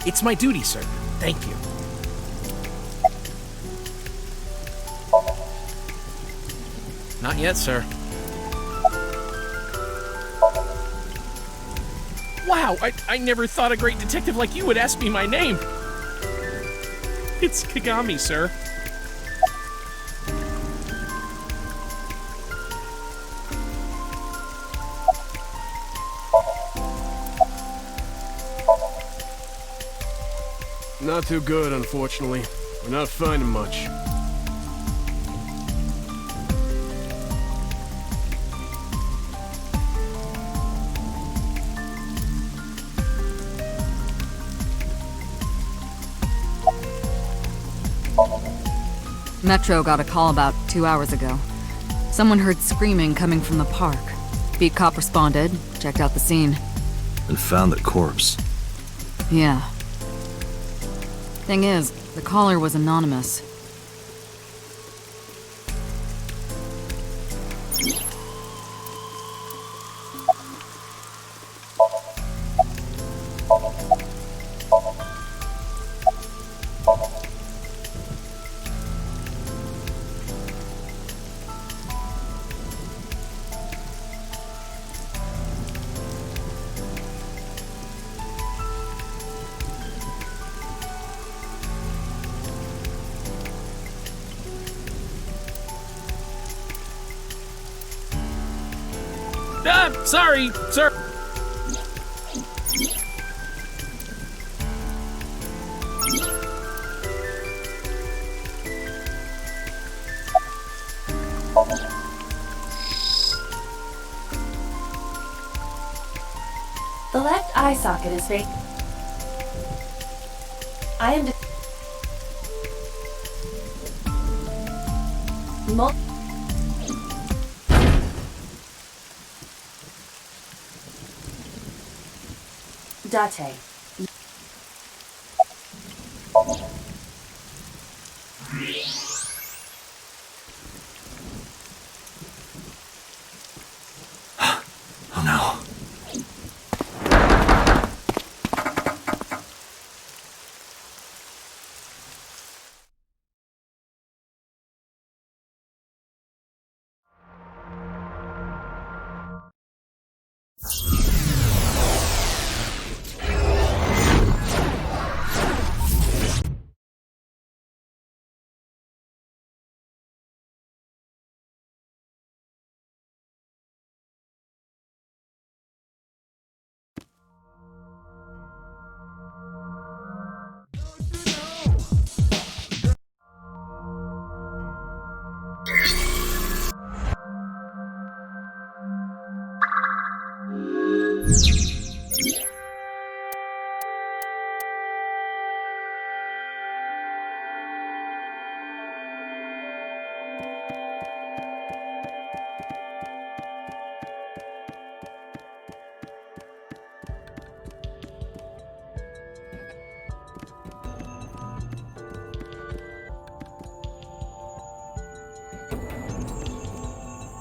It's my duty, sir. Thank you. Not yet, sir. Wow, I never thought a great detective like you would ask me my name. It's Kagami, sir. Not too good, unfortunately. We're not finding much. Metro got a call about 2 hours ago. Someone heard screaming coming from the park. Beat cop responded, checked out the scene. And found the corpse. Yeah. Thing is, the caller was anonymous. Sorry, sir. The left eye socket is fake. I am. Date. Oh no.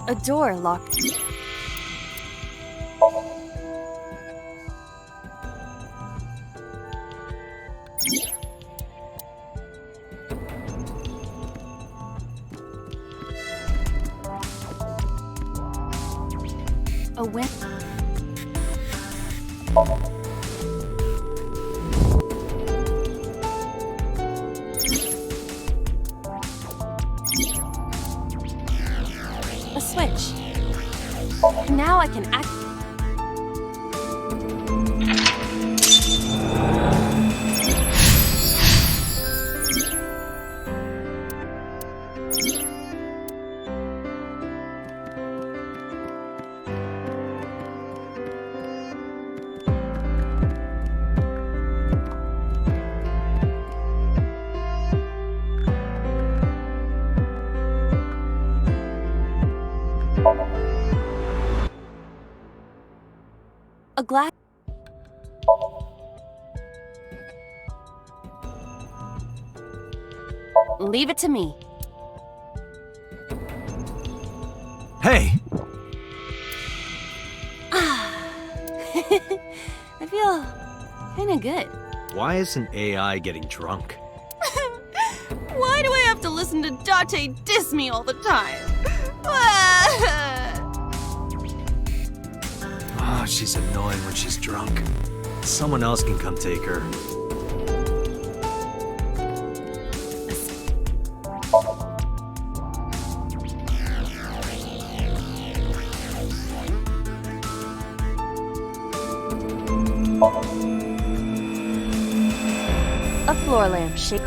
A door locked. A window. A switch. Now I can act. A glass. Leave it to me. Hey! I feel kinda good. Why isn't AI getting drunk? Why do I have to listen to Date diss me all the time? Oh, she's annoying when she's drunk. Someone else can come take her. A floor lamp shake.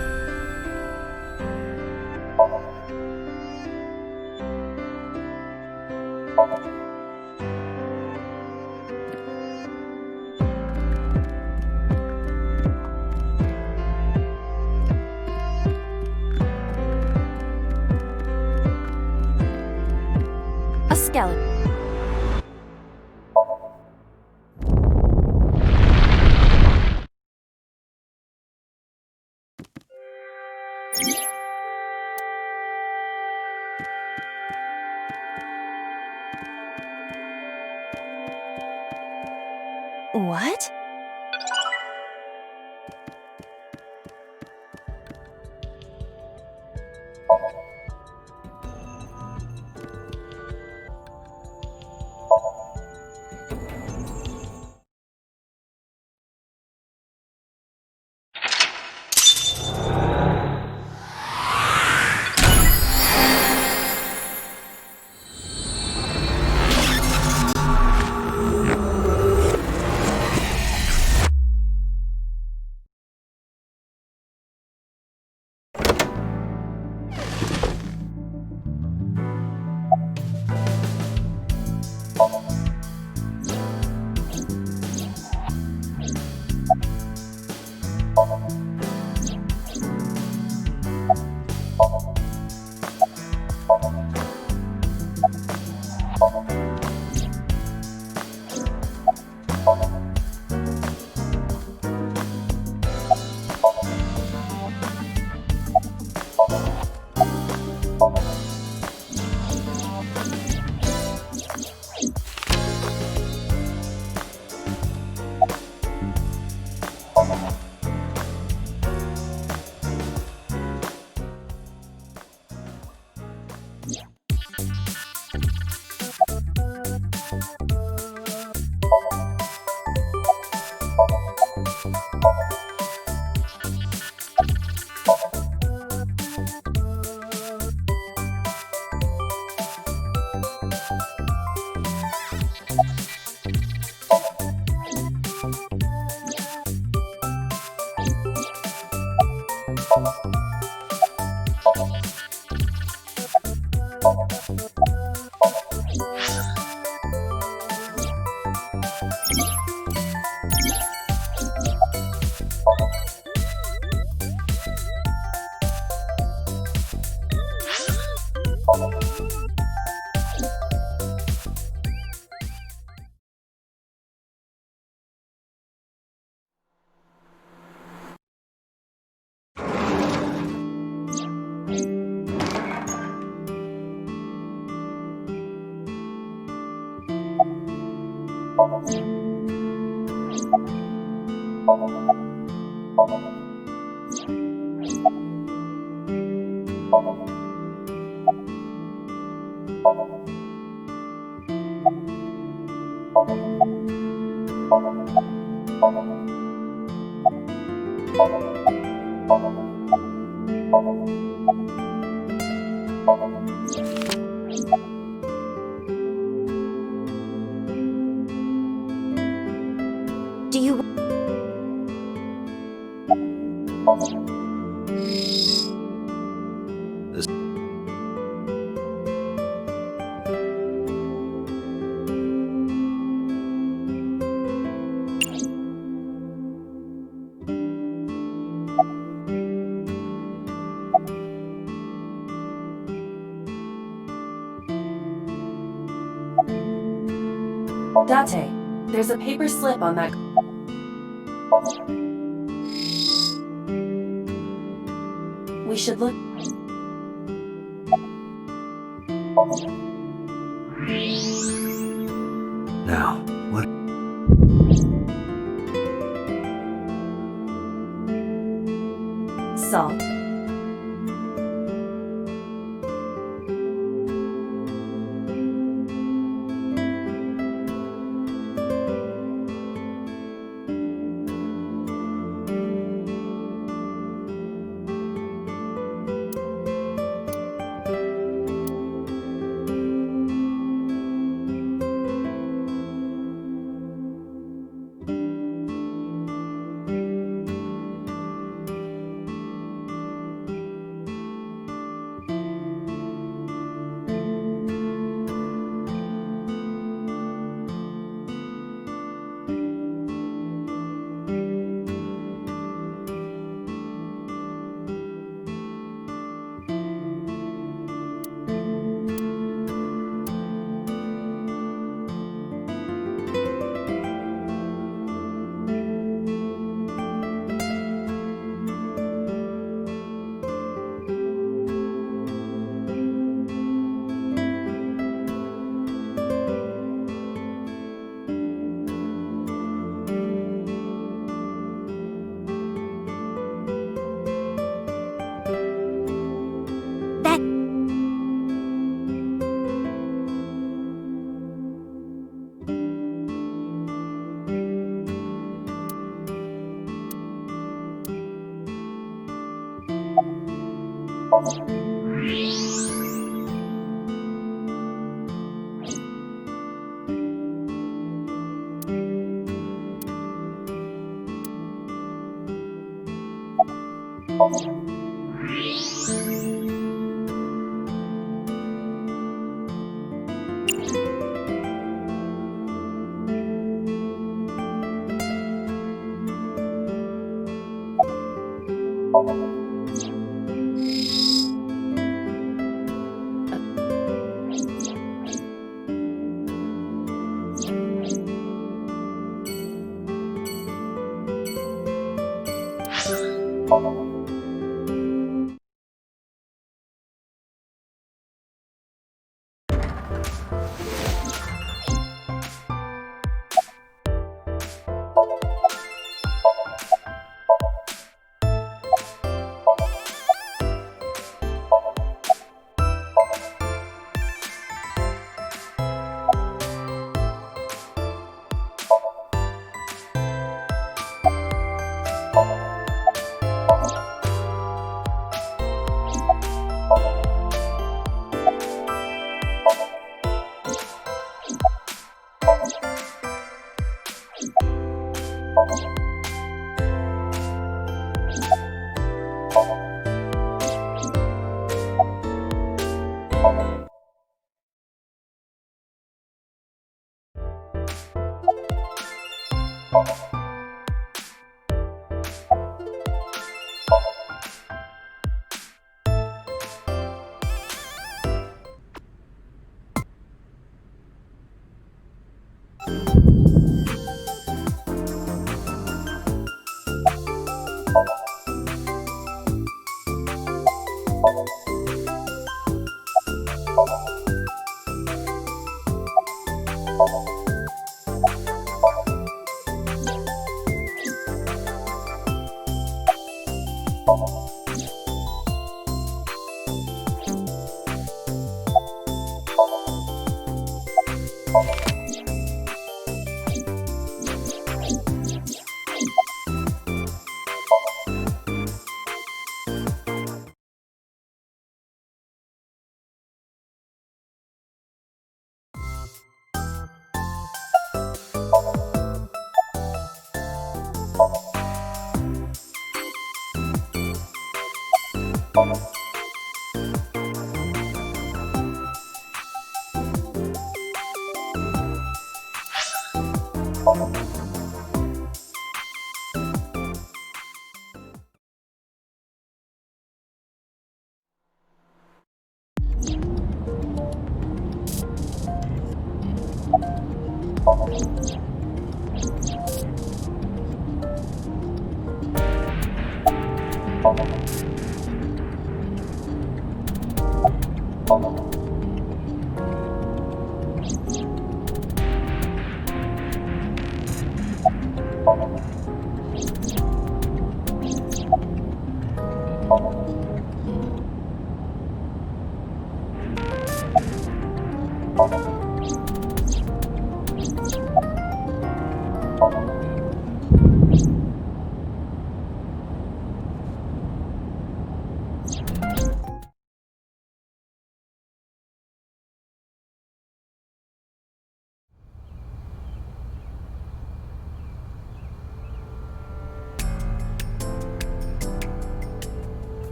A skeleton. What? Do you... This Date, there's a paper slip on that... We should look... now. What? Salt. But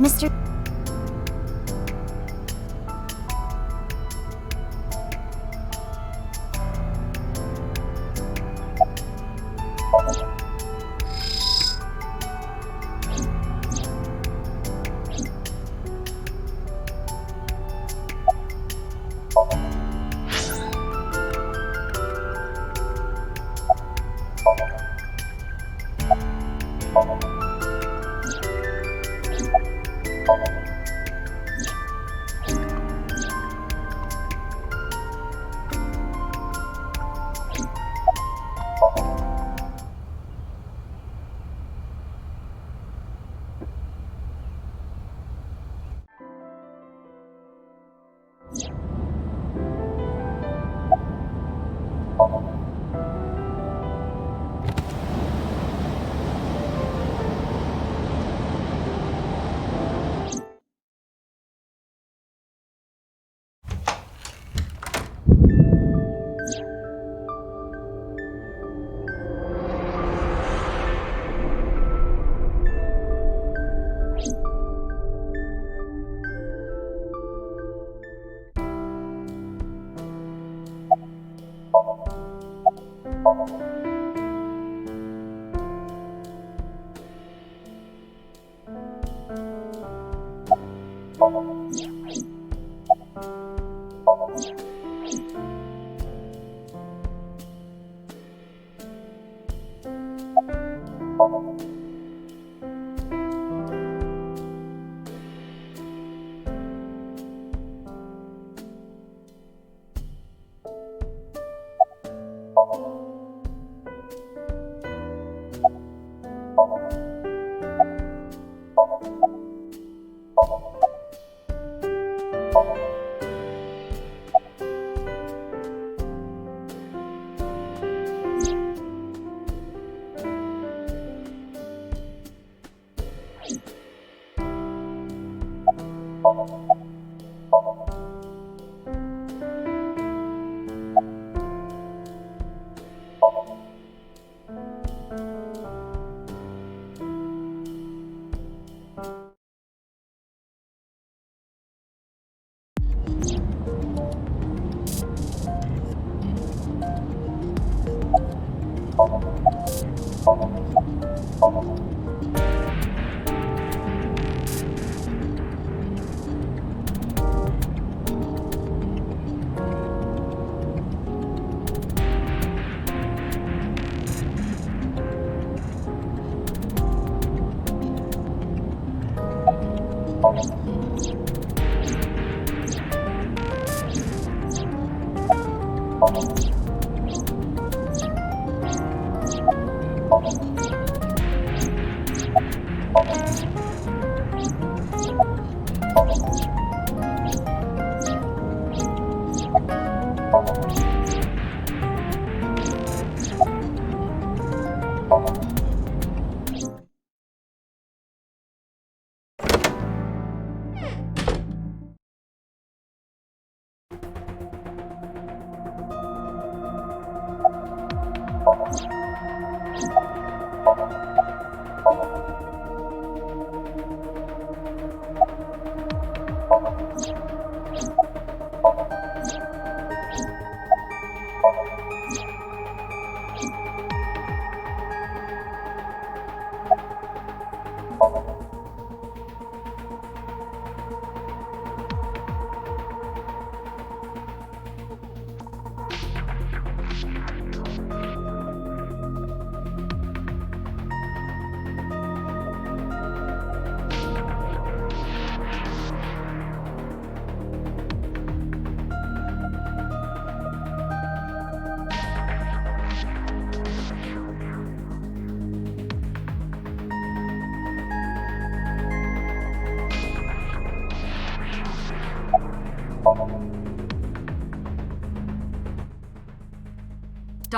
Mr.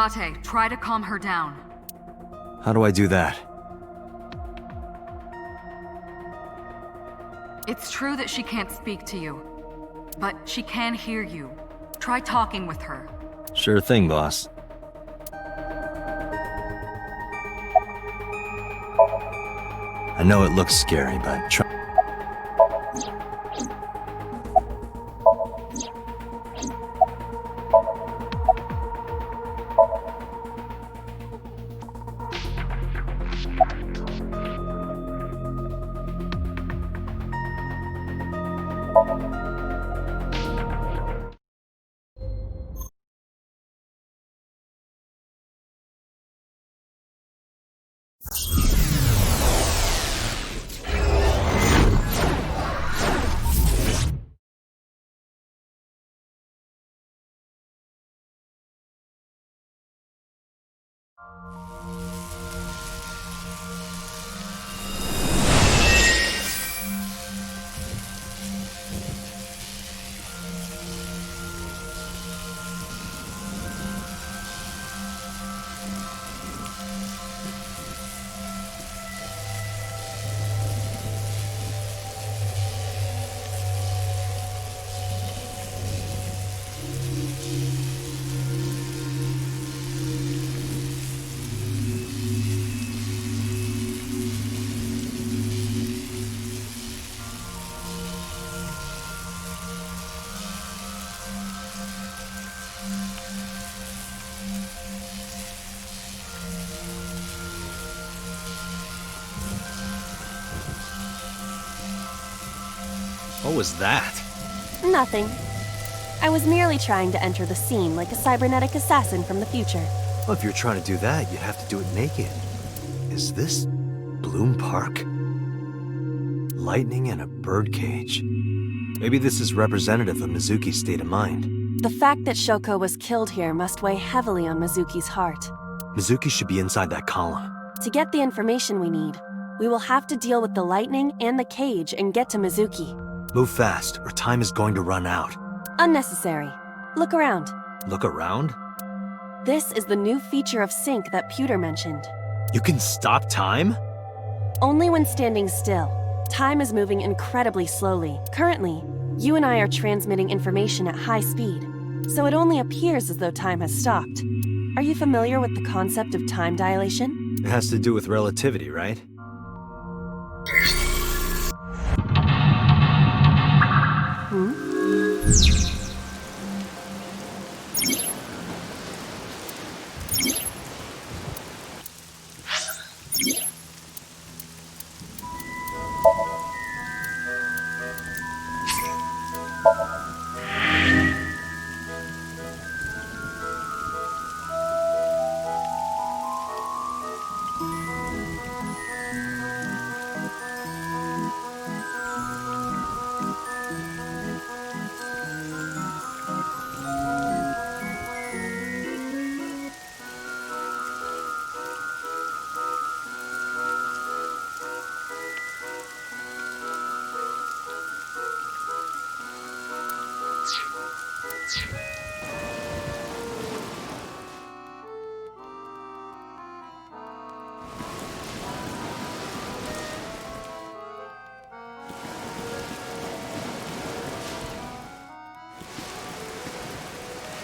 Date, try to calm her down. How do I do that? It's true that she can't speak to you, but she can hear you. Try talking with her. Sure thing, boss. I know it looks scary, but try. What was that? Nothing. I was merely trying to enter the scene like a cybernetic assassin from the future. Well, if you're trying to do that, you'd have to do it naked. Is this Bloom Park? Lightning in a birdcage. Maybe this is representative of Mizuki's state of mind. The fact that Shoko was killed here must weigh heavily on Mizuki's heart. Mizuki should be inside that column. To get the information we need, we will have to deal with the lightning and the cage and get to Mizuki. Move fast, or time is going to run out. Unnecessary. Look around. Look around? This is the new feature of sync that Pewter mentioned. You can stop time? Only when standing still. Time is moving incredibly slowly. Currently, you and I are transmitting information at high speed, so it only appears as though time has stopped. Are you familiar with the concept of time dilation? It has to do with relativity, right?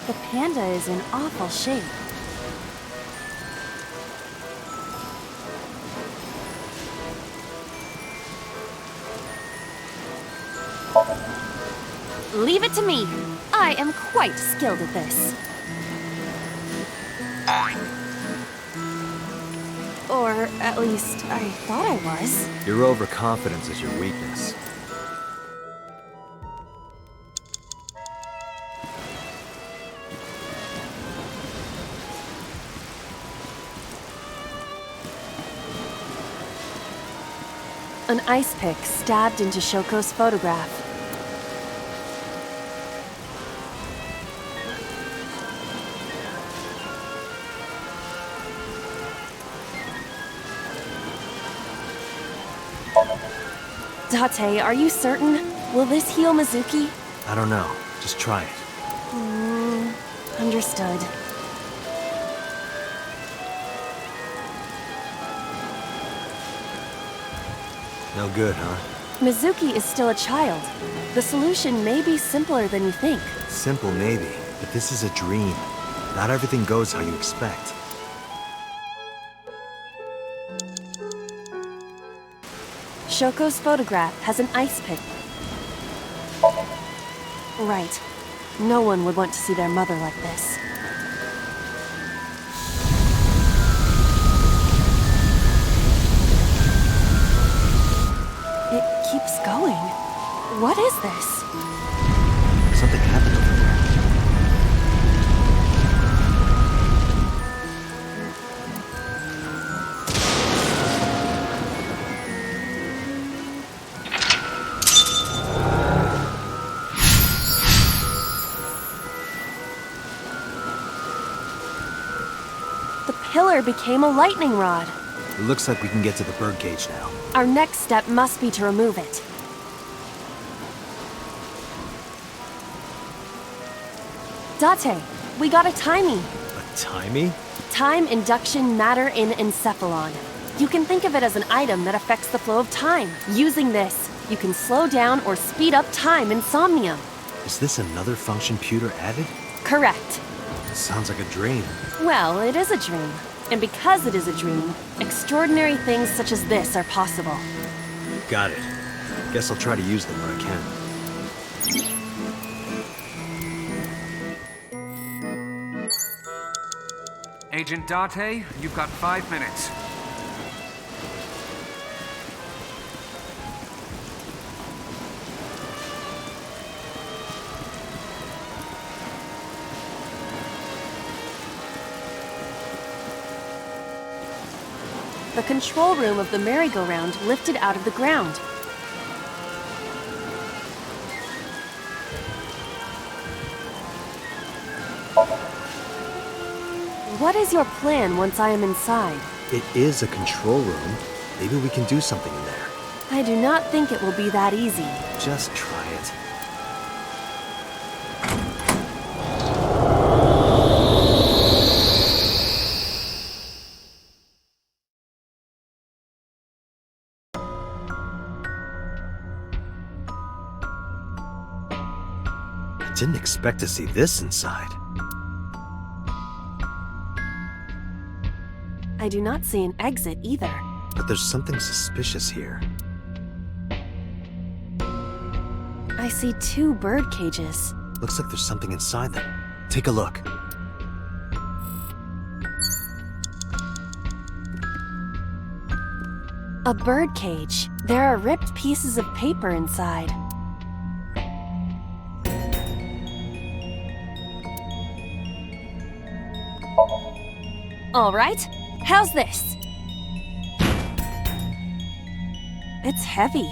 The panda is in awful shape. Leave it to me. I am quite skilled at this. Or at least, I thought I was. Your overconfidence is your weakness. An ice pick stabbed into Shoko's photograph. Date, are you certain? Will this heal Mizuki? I don't know. Just try it. Understood. No good, huh? Mizuki is still a child. The solution may be simpler than you think. Simple, maybe. But this is a dream. Not everything goes how you expect. Shoko's photograph has an ice pick. Right. No one would want to see their mother like this. It keeps going. What is this? Something happened over there. The pillar became a lightning rod. It looks like we can get to the birdcage now. Our next step must be to remove it. Date, we got a timie. A timie? Time induction matter in encephalon. You can think of it as an item that affects the flow of time. Using this, you can slow down or speed up time in Somnium. Is this another function Pewter added? Correct. It sounds like a dream. Well, it is a dream. And because it is a dream, extraordinary things such as this are possible. Got it. Guess I'll try to use them where I can. Agent Date, you've got 5 minutes. the control room of the merry-go-round lifted out of the ground. What is your plan once I am inside? It is a control room. Maybe we can do something in there. I do not think it will be that easy. Just try it. I didn't expect to see this inside. I do not see an exit either. But there's something suspicious here. I see 2 bird cages. Looks like there's something inside them. Take a look. A bird cage. There are ripped pieces of paper inside. All right, how's this? It's heavy.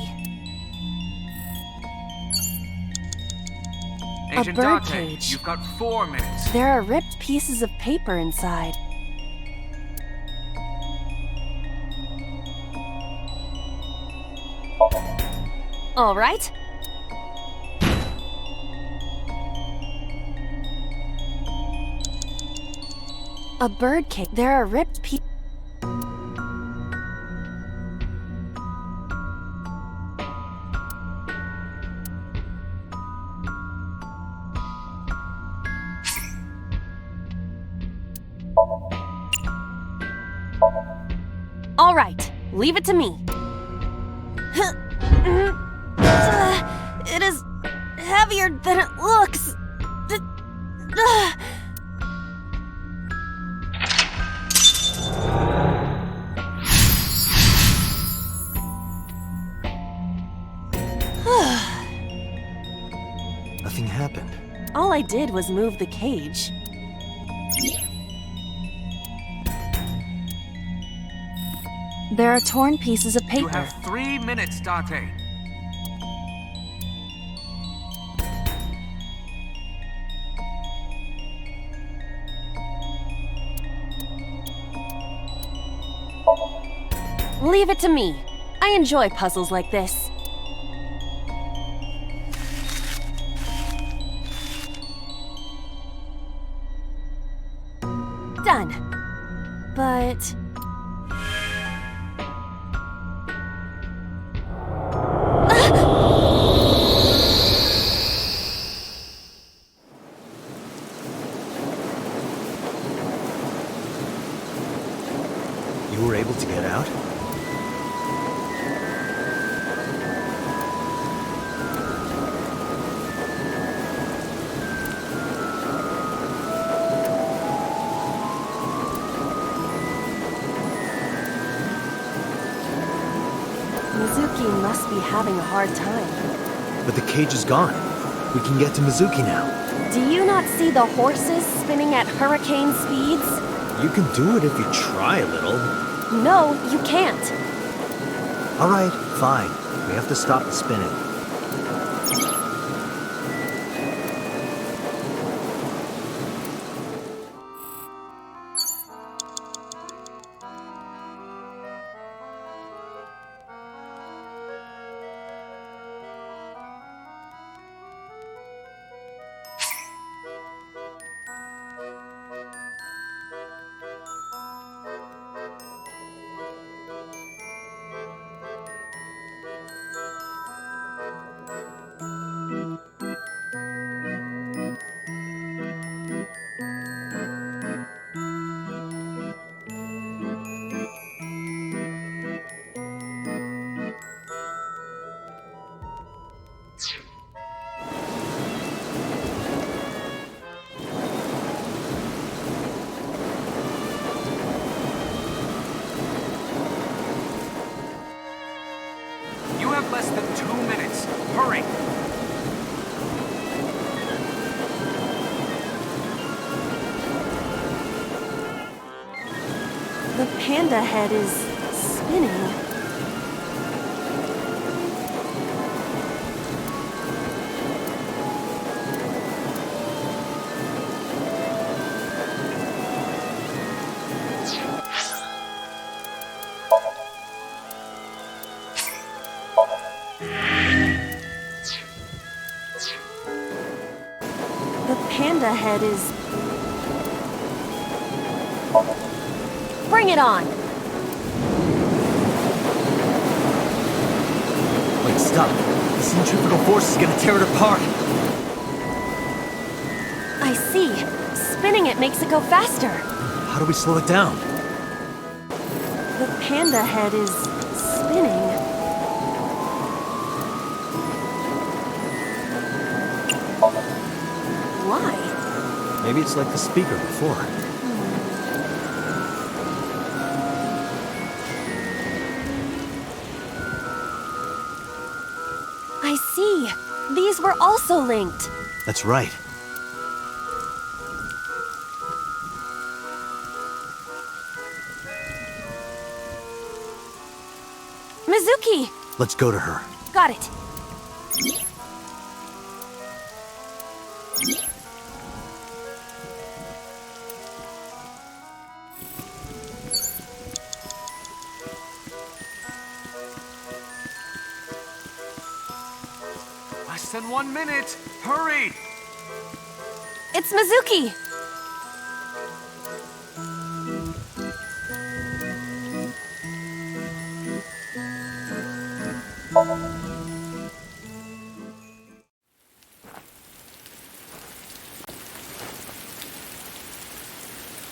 Agent bird Date, cage. you've got 4 minutes. There are ripped pieces of paper inside. All right. A bird cage. There are ripped pieces. All right, leave it to me. It is heavier than it looks. Nothing happened. All I did was move the cage. There are torn pieces of paper. You have 3 minutes, Date. Leave it to me. I enjoy puzzles like this. Done. But... You were able to get out? Mizuki must be having a hard time. But the cage is gone. We can get to Mizuki now. Do you not see the horses spinning at hurricane speeds? You can do it if you try a little. No, you can't. All right, fine. We have to stop the spinning. You have less than 2 minutes. Hurry! The panda head is spinning. The panda head is... Bring it on! Wait, stop. The centrifugal force is gonna tear it apart. I see. Spinning it makes it go faster. How do we slow it down? The panda head is spinning. Why? Maybe it's like the speaker before. I see. These were also linked. That's right. Mizuki! Let's go to her. Got it. Less than 1 minute. Hurry! It's Mizuki!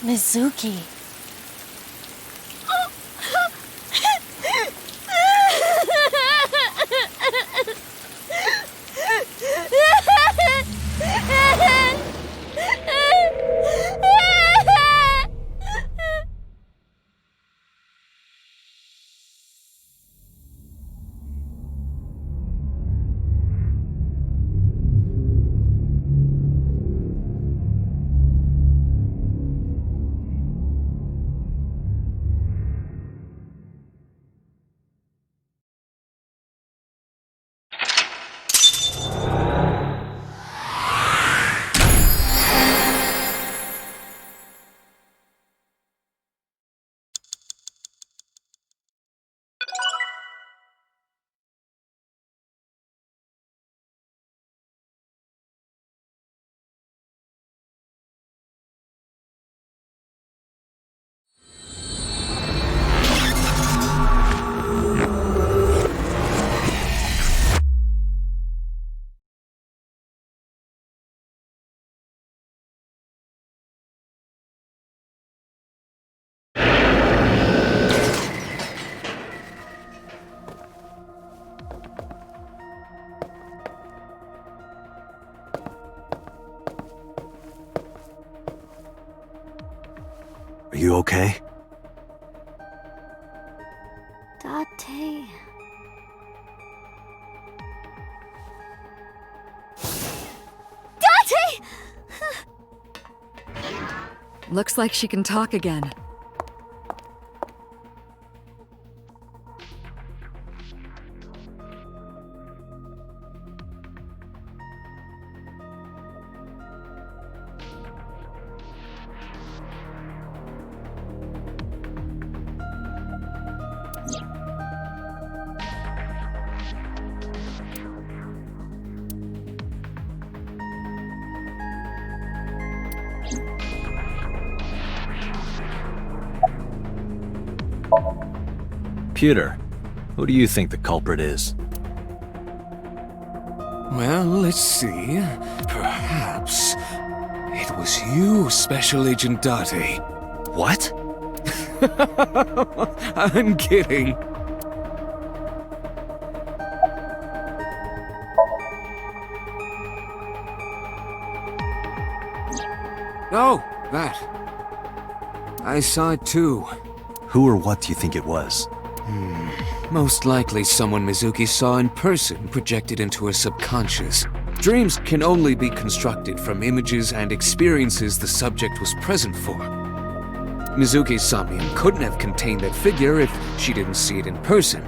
Mizuki. Are you okay? Date. Date! Looks like she can talk again. Computer, who do you think the culprit is? Well, let's see. Perhaps it was you, Special Agent Date. What? I'm kidding. Oh, that. I saw it too. Who or what do you think it was? Most likely someone Mizuki saw in person projected into her subconscious. Dreams can only be constructed from images and experiences the subject was present for. Mizuki's Somnium couldn't have contained that figure if she didn't see it in person.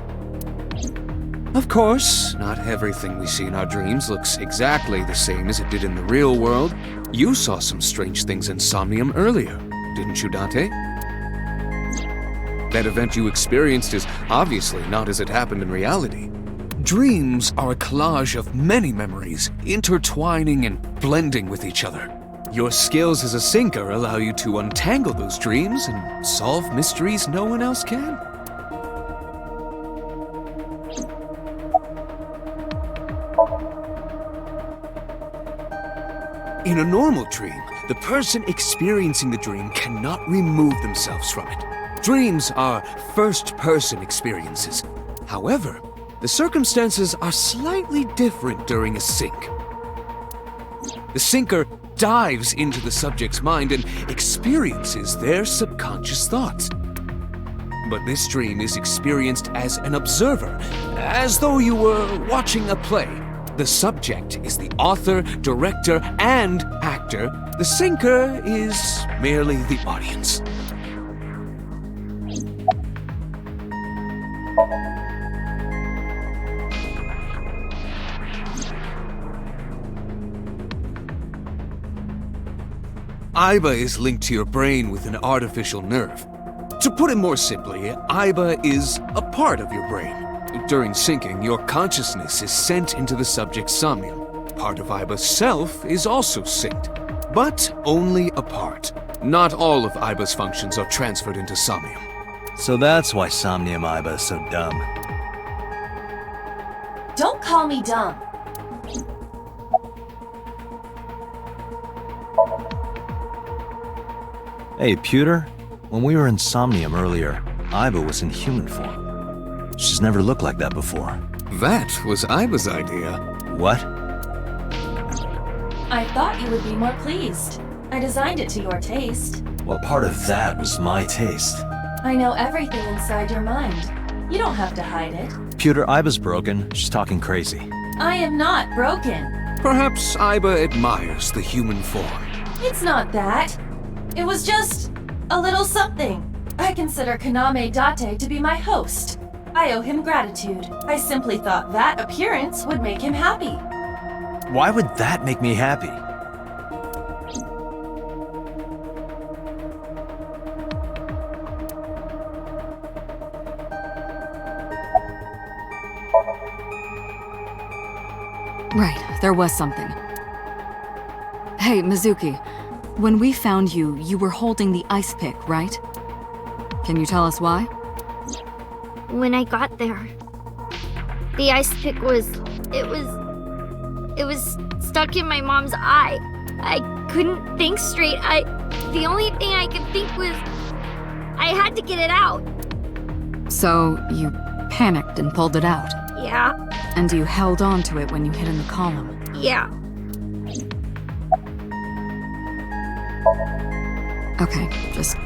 Of course, not everything we see in our dreams looks exactly the same as it did in the real world. You saw some strange things in Somnium earlier, didn't you, Dante? That event you experienced is obviously not as it happened in reality. Dreams are a collage of many memories, intertwining and blending with each other. Your skills as a sinker allow you to untangle those dreams and solve mysteries no one else can. In a normal dream, the person experiencing the dream cannot remove themselves from it. Dreams are first-person experiences. However, the circumstances are slightly different during a sync. The sinker dives into the subject's mind and experiences their subconscious thoughts. But this dream is experienced as an observer, as though you were watching a play. The subject is the author, director, and actor. The sinker is merely the audience. Aiba is linked to your brain with an artificial nerve. To put it more simply, Aiba is a part of your brain. During syncing, your consciousness is sent into the subject's somnium. Part of Aiba's self is also synced, but only a part. Not all of Aiba's functions are transferred into Somnium. So that's why Somnium Aiba is so dumb. Don't call me dumb. Hey, Pewter, when we were in Somnium earlier, Aiba was in human form. She's never looked like that before. That was Aiba's idea. What? I thought you would be more pleased. I designed it to your taste. What part of that was my taste? I know everything inside your mind. You don't have to hide it. Pewter, Aiba's broken. She's talking crazy. I am not broken. Perhaps Aiba admires the human form. It's not that. It was just a little something. I consider Kaname Date to be my host. I owe him gratitude. I simply thought that appearance would make him happy. Why would that make me happy? Right, there was something. Hey, Mizuki. When we found you, you were holding the ice pick, right? Can you tell us why? When I got there, the ice pick was stuck in my mom's eye. I couldn't think straight. The only thing I could think was I had to get it out. So you panicked and pulled it out. Yeah, And you held on to it when you hit in the column. yeah. Okay, just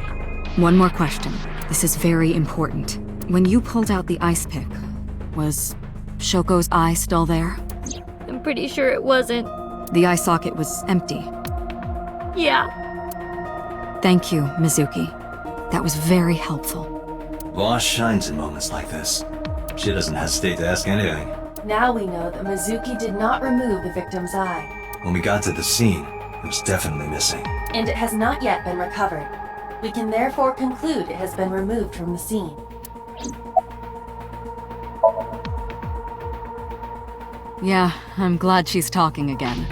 one more question. This is very important. When you pulled out the ice pick, was Shoko's eye still there? I'm pretty sure it wasn't. The eye socket was empty. Yeah. Thank you, Mizuki. That was very helpful. Boss shines in moments like this. She doesn't hesitate to ask anything. Now we know that Mizuki did not remove the victim's eye, When we got to the scene, it was definitely missing. and it has not yet been recovered. We can therefore conclude it has been removed from the scene. Yeah, I'm glad she's talking again.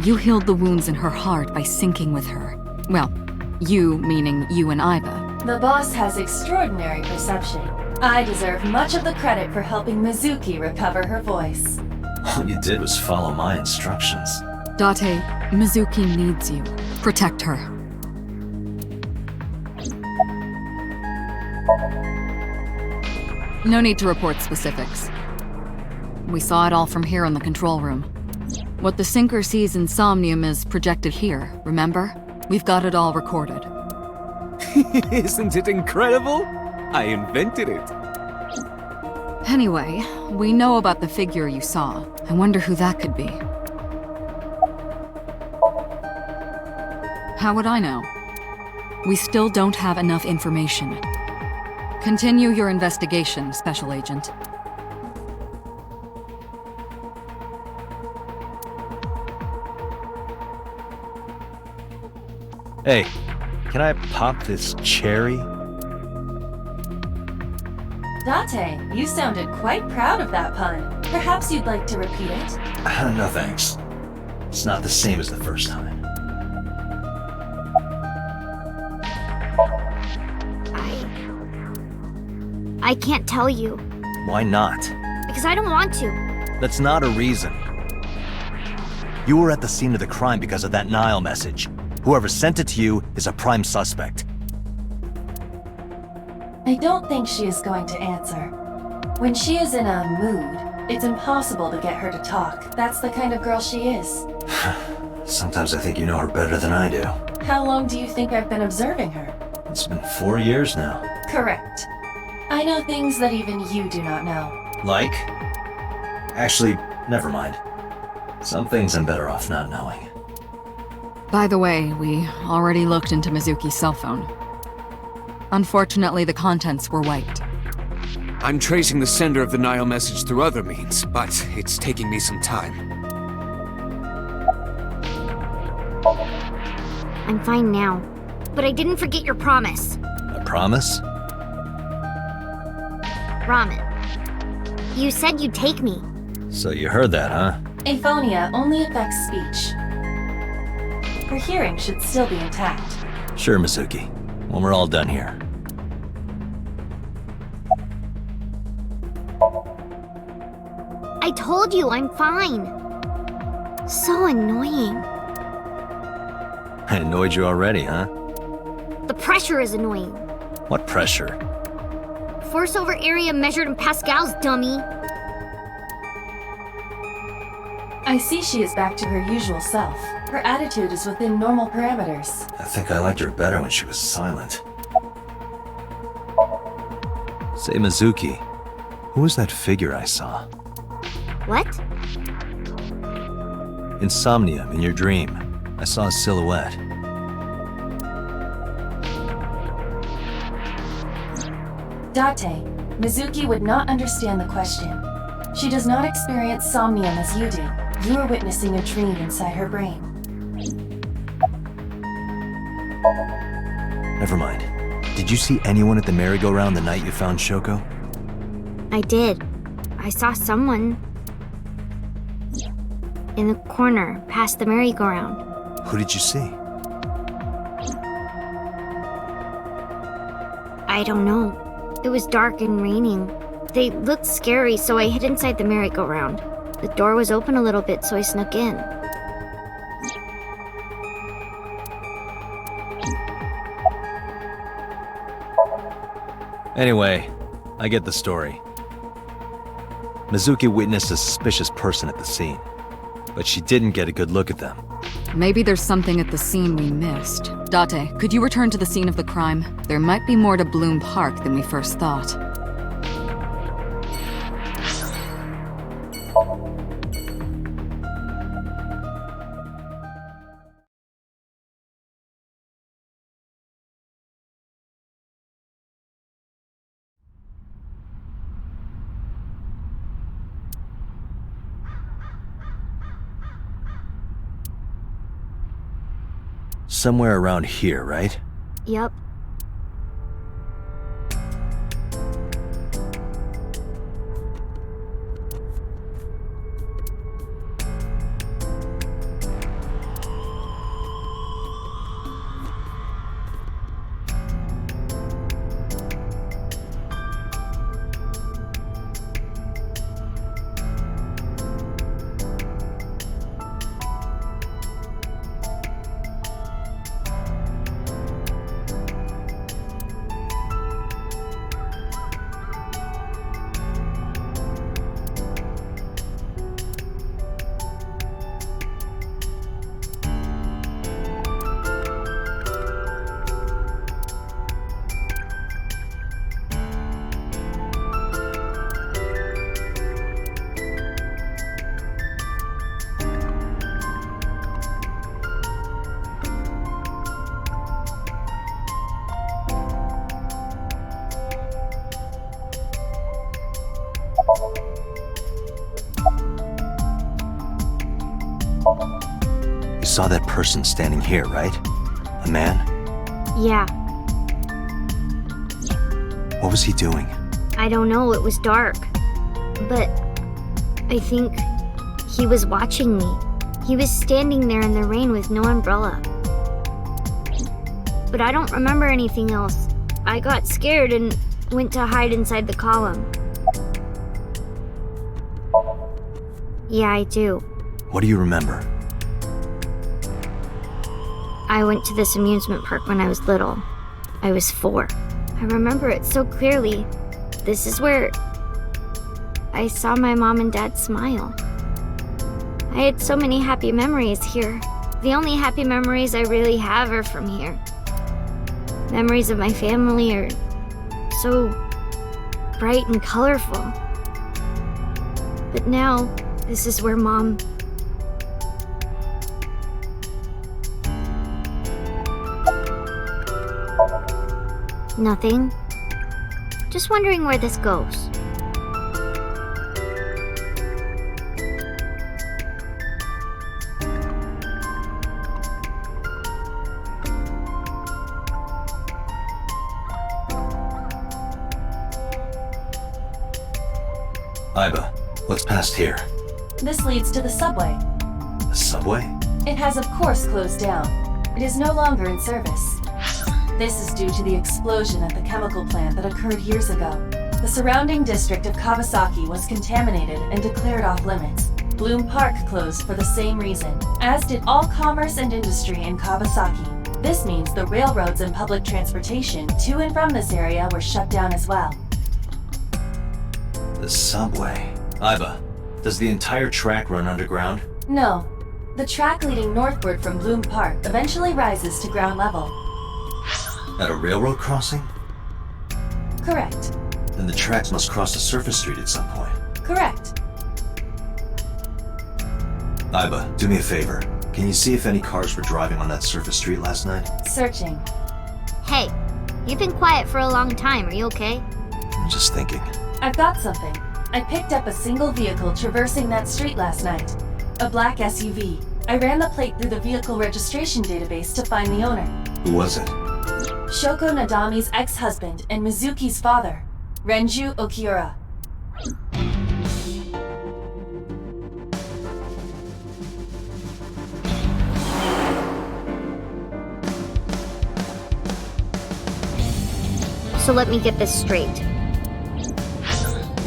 You healed the wounds in her heart by syncing with her. Well, you meaning you and Aiba. The boss has extraordinary perception. I deserve much of the credit for helping Mizuki recover her voice. All you did was follow my instructions. Date, Mizuki needs you. Protect her. No need to report specifics. We saw it all from here in the control room. What the sinker sees in Somnium is projected here, remember? We've got it all recorded. Isn't it incredible? I invented it. Anyway, we know about the figure you saw. I wonder who that could be. How would I know? We still don't have enough information. Continue your investigation, Special Agent. Hey, can I pop this cherry? Date, you sounded quite proud of that pun. Perhaps you'd like to repeat it? No thanks. It's not the same as the first time. I can't tell you. Why not? Because I don't want to. That's not a reason. You were at the scene of the crime because of that Nile message. Whoever sent it to you is a prime suspect. I don't think she is going to answer. When she is in a mood, it's impossible to get her to talk. That's the kind of girl she is. Sometimes I think you know her better than I do. How long do you think I've been observing her? It's been 4 years now. Correct. I know things that even you do not know. Like? Actually, never mind. Some things I'm better off not knowing. By the way, we already looked into Mizuki's cell phone. Unfortunately, the contents were wiped. I'm tracing the sender of the Nile message through other means, but it's taking me some time. I'm fine now. But I didn't forget your promise. A promise? Ramen. You said you'd take me. So you heard that, huh? Aphonia only affects speech. Her hearing should still be intact. Sure, Mizuki. When we're all done here. I told you I'm fine. So annoying. I annoyed you already, huh? The pressure is annoying. What pressure? Force over area measured in pascals, dummy. I see she is back to her usual self. Her attitude is within normal parameters. I think I liked her better when she was silent. Say, Mizuki, who was that figure I saw? What? In Somnium, in your dream, I saw a silhouette. Date, Mizuki would not understand the question. She does not experience Somnium as you do. You are witnessing a dream inside her brain. Never mind. Did you see anyone at the merry-go-round the night you found Shoko? I did. I saw someone in the corner past the merry-go-round. Who did you see? I don't know. It was dark and raining. They looked scary, so I hid inside the merry-go-round. The door was open a little bit, so I snuck in. Anyway, I get the story. Mizuki witnessed a suspicious person at the scene, but she didn't get a good look at them. Maybe there's something at the scene we missed. Date, could you return to the scene of the crime? There might be more to Bloom Park than we first thought. Somewhere around here, right? Yup. saw that person standing here, right? A man? Yeah, What was he doing? I don't know, it was dark. But I think he was watching me. He was standing there in the rain with no umbrella. But I don't remember anything else. I got scared and went to hide inside the column. Yeah, I do. What do you remember? I went to this amusement park when I was little. I was 4. I remember it so clearly. This is where I saw my mom and dad smile. I had so many happy memories here. The only happy memories I really have are from here. Memories of my family are so bright and colorful. But now, this is where Mom... Nothing. Just wondering where this goes. Iba, what's past here? This leads to the subway. The subway? It has of course closed down. It is no longer in service. This is due to the explosion at the chemical plant that occurred years ago. The surrounding district of Kawasaki was contaminated and declared off limits. Bloom Park closed for the same reason, as did all commerce and industry in Kawasaki. This means the railroads and public transportation to and from this area were shut down as well. The subway. Iba, does the entire track run underground? No. The track leading northward from Bloom Park eventually rises to ground level. At a railroad crossing? Correct. Then the tracks must cross a surface street at some point. Correct. Iba, do me a favor. Can you see if any cars were driving on that surface street last night? Searching. Hey, you've been quiet for a long time. Are you okay? I'm just thinking. I've got something. I picked up a single vehicle traversing that street last night. A black SUV. I ran the plate through the vehicle registration database to find the owner. Who was it? Shoko Nadami's ex-husband and Mizuki's father, Renju Okiura. So let me get this straight.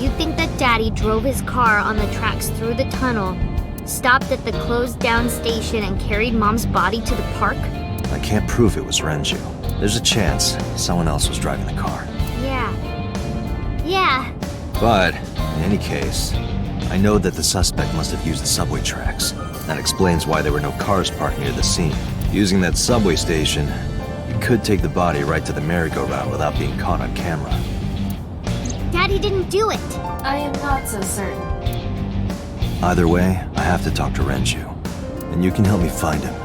You think that Daddy drove his car on the tracks through the tunnel, stopped at the closed-down station, and carried Mom's body to the park? I can't prove it was Renju. There's a chance someone else was driving the car. Yeah. But, in any case, I know that the suspect must have used the subway tracks. That explains why there were no cars parked near the scene. Using that subway station, you could take the body right to the merry-go-round without being caught on camera. Daddy didn't do it. I am not so certain. Either way, I have to talk to Renju. And you can help me find him.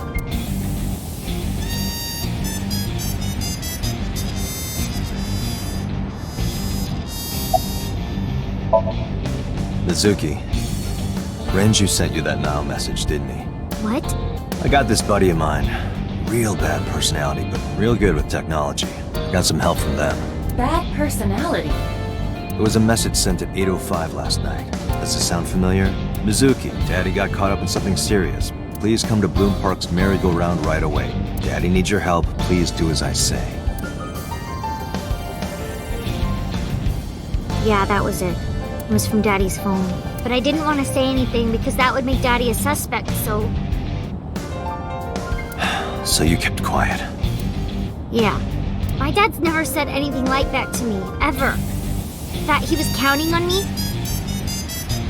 Mizuki, Renju sent you that now message, didn't he? What? I got this buddy of mine. Real bad personality, but real good with technology. Got some help from them. Bad personality? There was a message sent at 8:05 last night. Does this sound familiar? Mizuki, Daddy got caught up in something serious. Please come to Bloom Park's merry-go-round right away. Daddy needs your help. Please do as I say. Yeah, that was it. It was from Daddy's phone. But I didn't want to say anything because that would make Daddy a suspect, so... So you kept quiet. Yeah. My dad's never said anything like that to me, ever. That he was counting on me?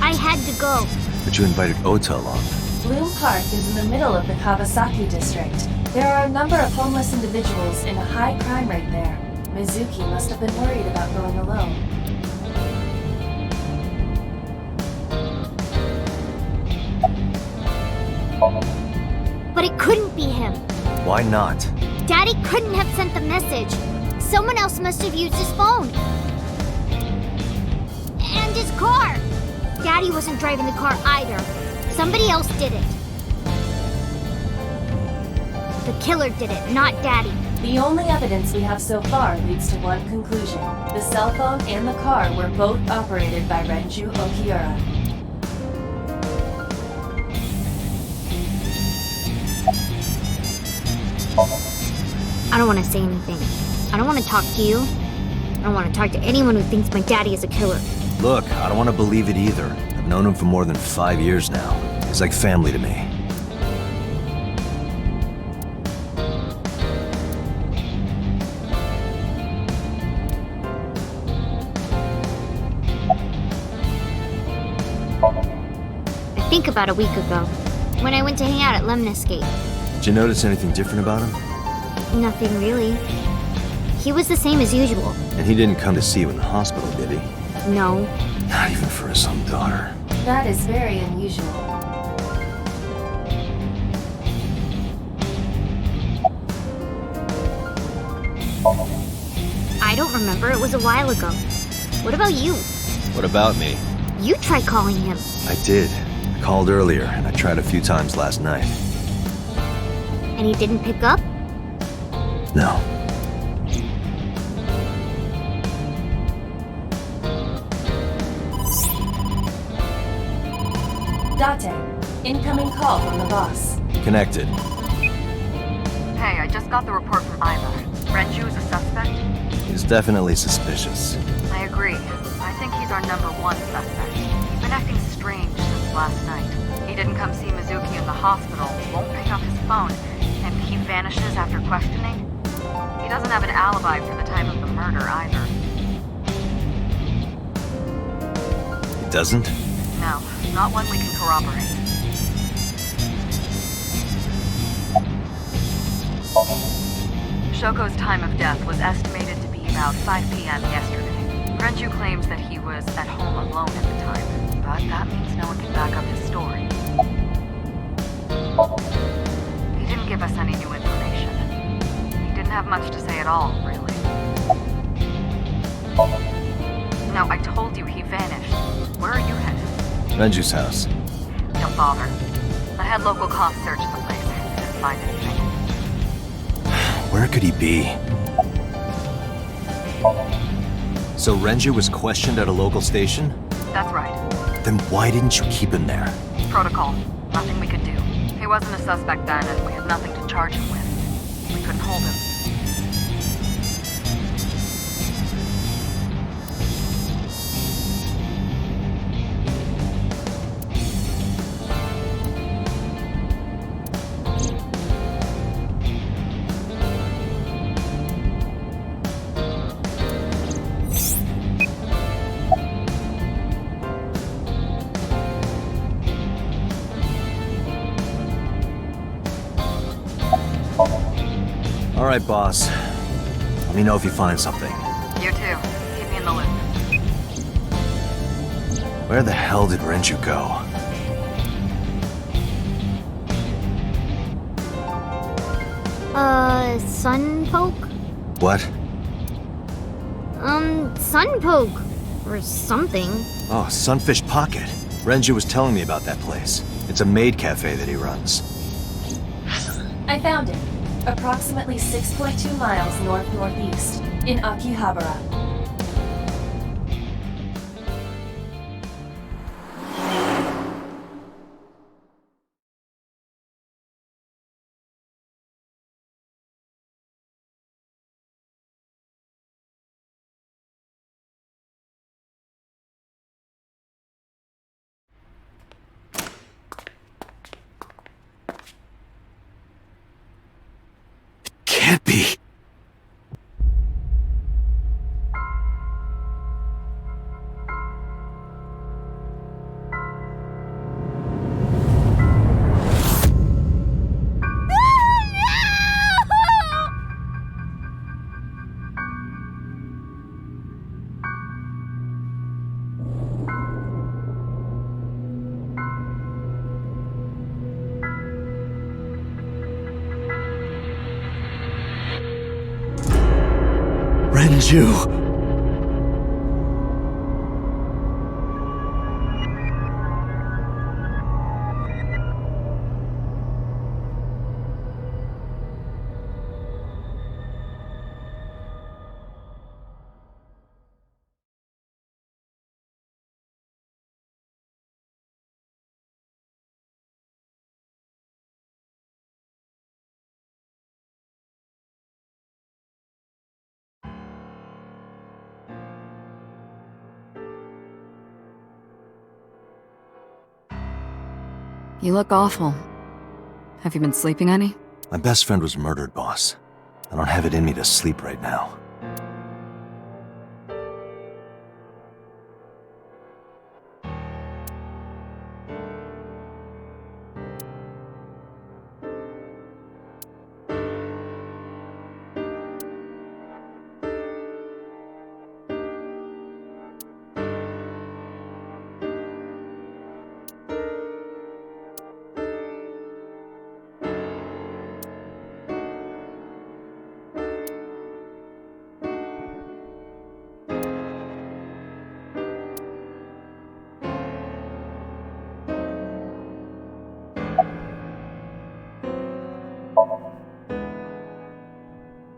I had to go. But you invited Ota along. Bloom Park is in the middle of the Kawasaki district. There are a number of homeless individuals and a high crime rate there. Mizuki must have been worried about going alone. But it couldn't be him. Why not? Daddy couldn't have sent the message. Someone else must have used his phone. And his car. Daddy wasn't driving the car either. Somebody else did it. The killer did it, not Daddy. The only evidence we have so far leads to one conclusion. The cell phone and the car were both operated by Renju Okiura. I don't want to say anything. I don't want to talk to you. I don't want to talk to anyone who thinks my daddy is a killer. Look, I don't want to believe it either. I've known him for more than 5 years now. He's like family to me. I think about a week ago, when I went to hang out at Lemniscape. Did you notice anything different about him? Nothing really. He was the same as usual. And he didn't come to see you in the hospital, did he? No. Not even for his own daughter. That is very unusual. I don't remember. It was a while ago. What about you? What about me? You tried calling him. I did. I called earlier, and I tried a few times last night. And he didn't pick up? No. Date, incoming call from the boss. Connected. Hey, I just got the report from Ida. Renju is a suspect? He's definitely suspicious. I agree. I think he's our number one suspect. He's been acting strange since last night. He didn't come see Mizuki in the hospital, won't pick up his phone, and he vanishes after questioning. He doesn't have an alibi for the time of the murder either. He doesn't? No, not one we can corroborate. Shoko's time of death was estimated to be about 5 p.m. yesterday. Renju claims that he was at home alone at the time, but that means no one can back up his story. He didn't give us any new information. He didn't have much to say at all, really. No, I told you he vanished. Where are you headed? Renju's house. Don't bother. I had local cops search the place. Didn't find anything. Where could he be? So Renju was questioned at a local station? That's right. Then why didn't you keep him there? Protocol. Nothing we could do. He wasn't a suspect then, and we had nothing to charge him with. We couldn't hold him. All right, boss. Let me know if you find something. You too. Keep me in the loop. Where the hell did Renju go? Sunpoke? What? Sunpoke. Or something. Oh, Sunfish Pocket. Renju was telling me about that place. It's a maid cafe that he runs. I found it. Approximately 6.2 miles north-northeast, in Akihabara. Can't be. Renju! You look awful. Have you been sleeping any? My best friend was murdered, boss. I don't have it in me to sleep right now.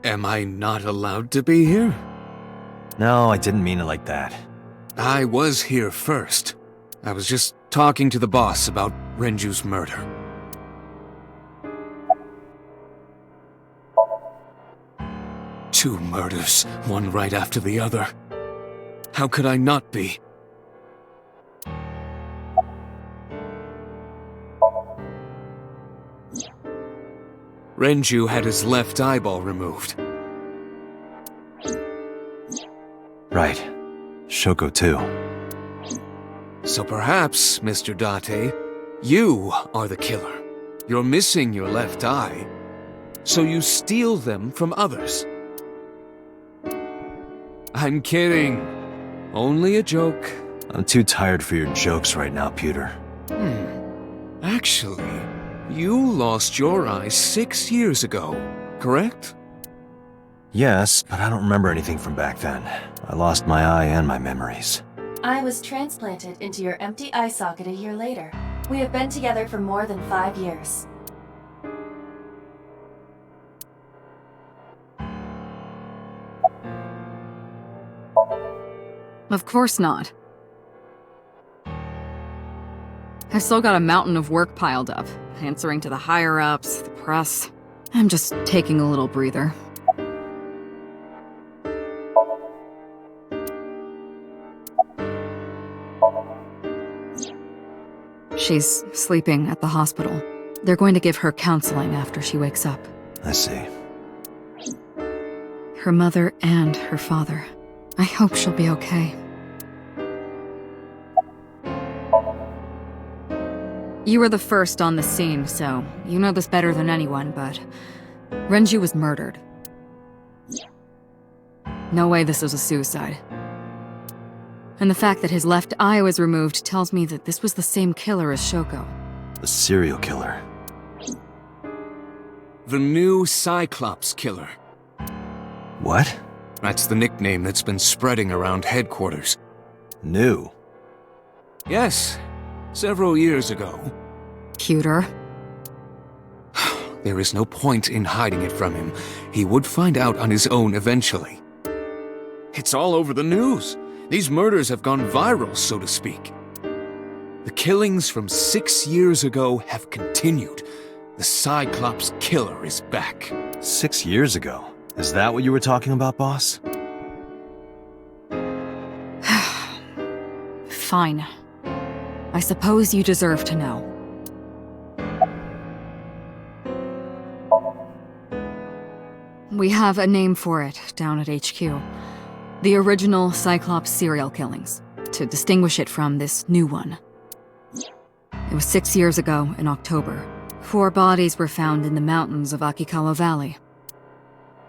Am I not allowed to be here? No, I didn't mean it like that. I was here first. I was just talking to the boss about Renju's murder. Two murders, one right after the other. How could I not be? Renju had his left eyeball removed. Right. Shoko too. So perhaps, Mr. Date, you are the killer. You're missing your left eye, so you steal them from others. I'm kidding. Only a joke. I'm too tired for your jokes right now, Pewter. Actually, you lost your eye 6 years ago, correct? Yes, but I don't remember anything from back then. I lost my eye and my memories. I was transplanted into your empty eye socket a year later. We have been together for more than 5 years. Of course not. I've still got a mountain of work piled up, answering to the higher-ups, the press. I'm just taking a little breather. She's sleeping at the hospital. They're going to give her counseling after she wakes up. I see. Her mother and her father. I hope she'll be okay. You were the first on the scene, so you know this better than anyone, but Renju was murdered. No way this was a suicide. And the fact that his left eye was removed tells me that this was the same killer as Shoko. The serial killer. The new Cyclops killer. What? That's the nickname that's been spreading around headquarters. New? Yes, several years ago. Cuter. There is no point in hiding it from him. He would find out on his own eventually. It's all over the news. These murders have gone viral, so to speak. The killings from 6 years ago have continued. The Cyclops killer is back. 6 years ago? Is that what you were talking about, boss? Fine. I suppose you deserve to know. We have a name for it down at HQ. The original Cyclops serial killings, to distinguish it from this new one. It was 6 years ago in October. 4 bodies were found in the mountains of Akikawa Valley.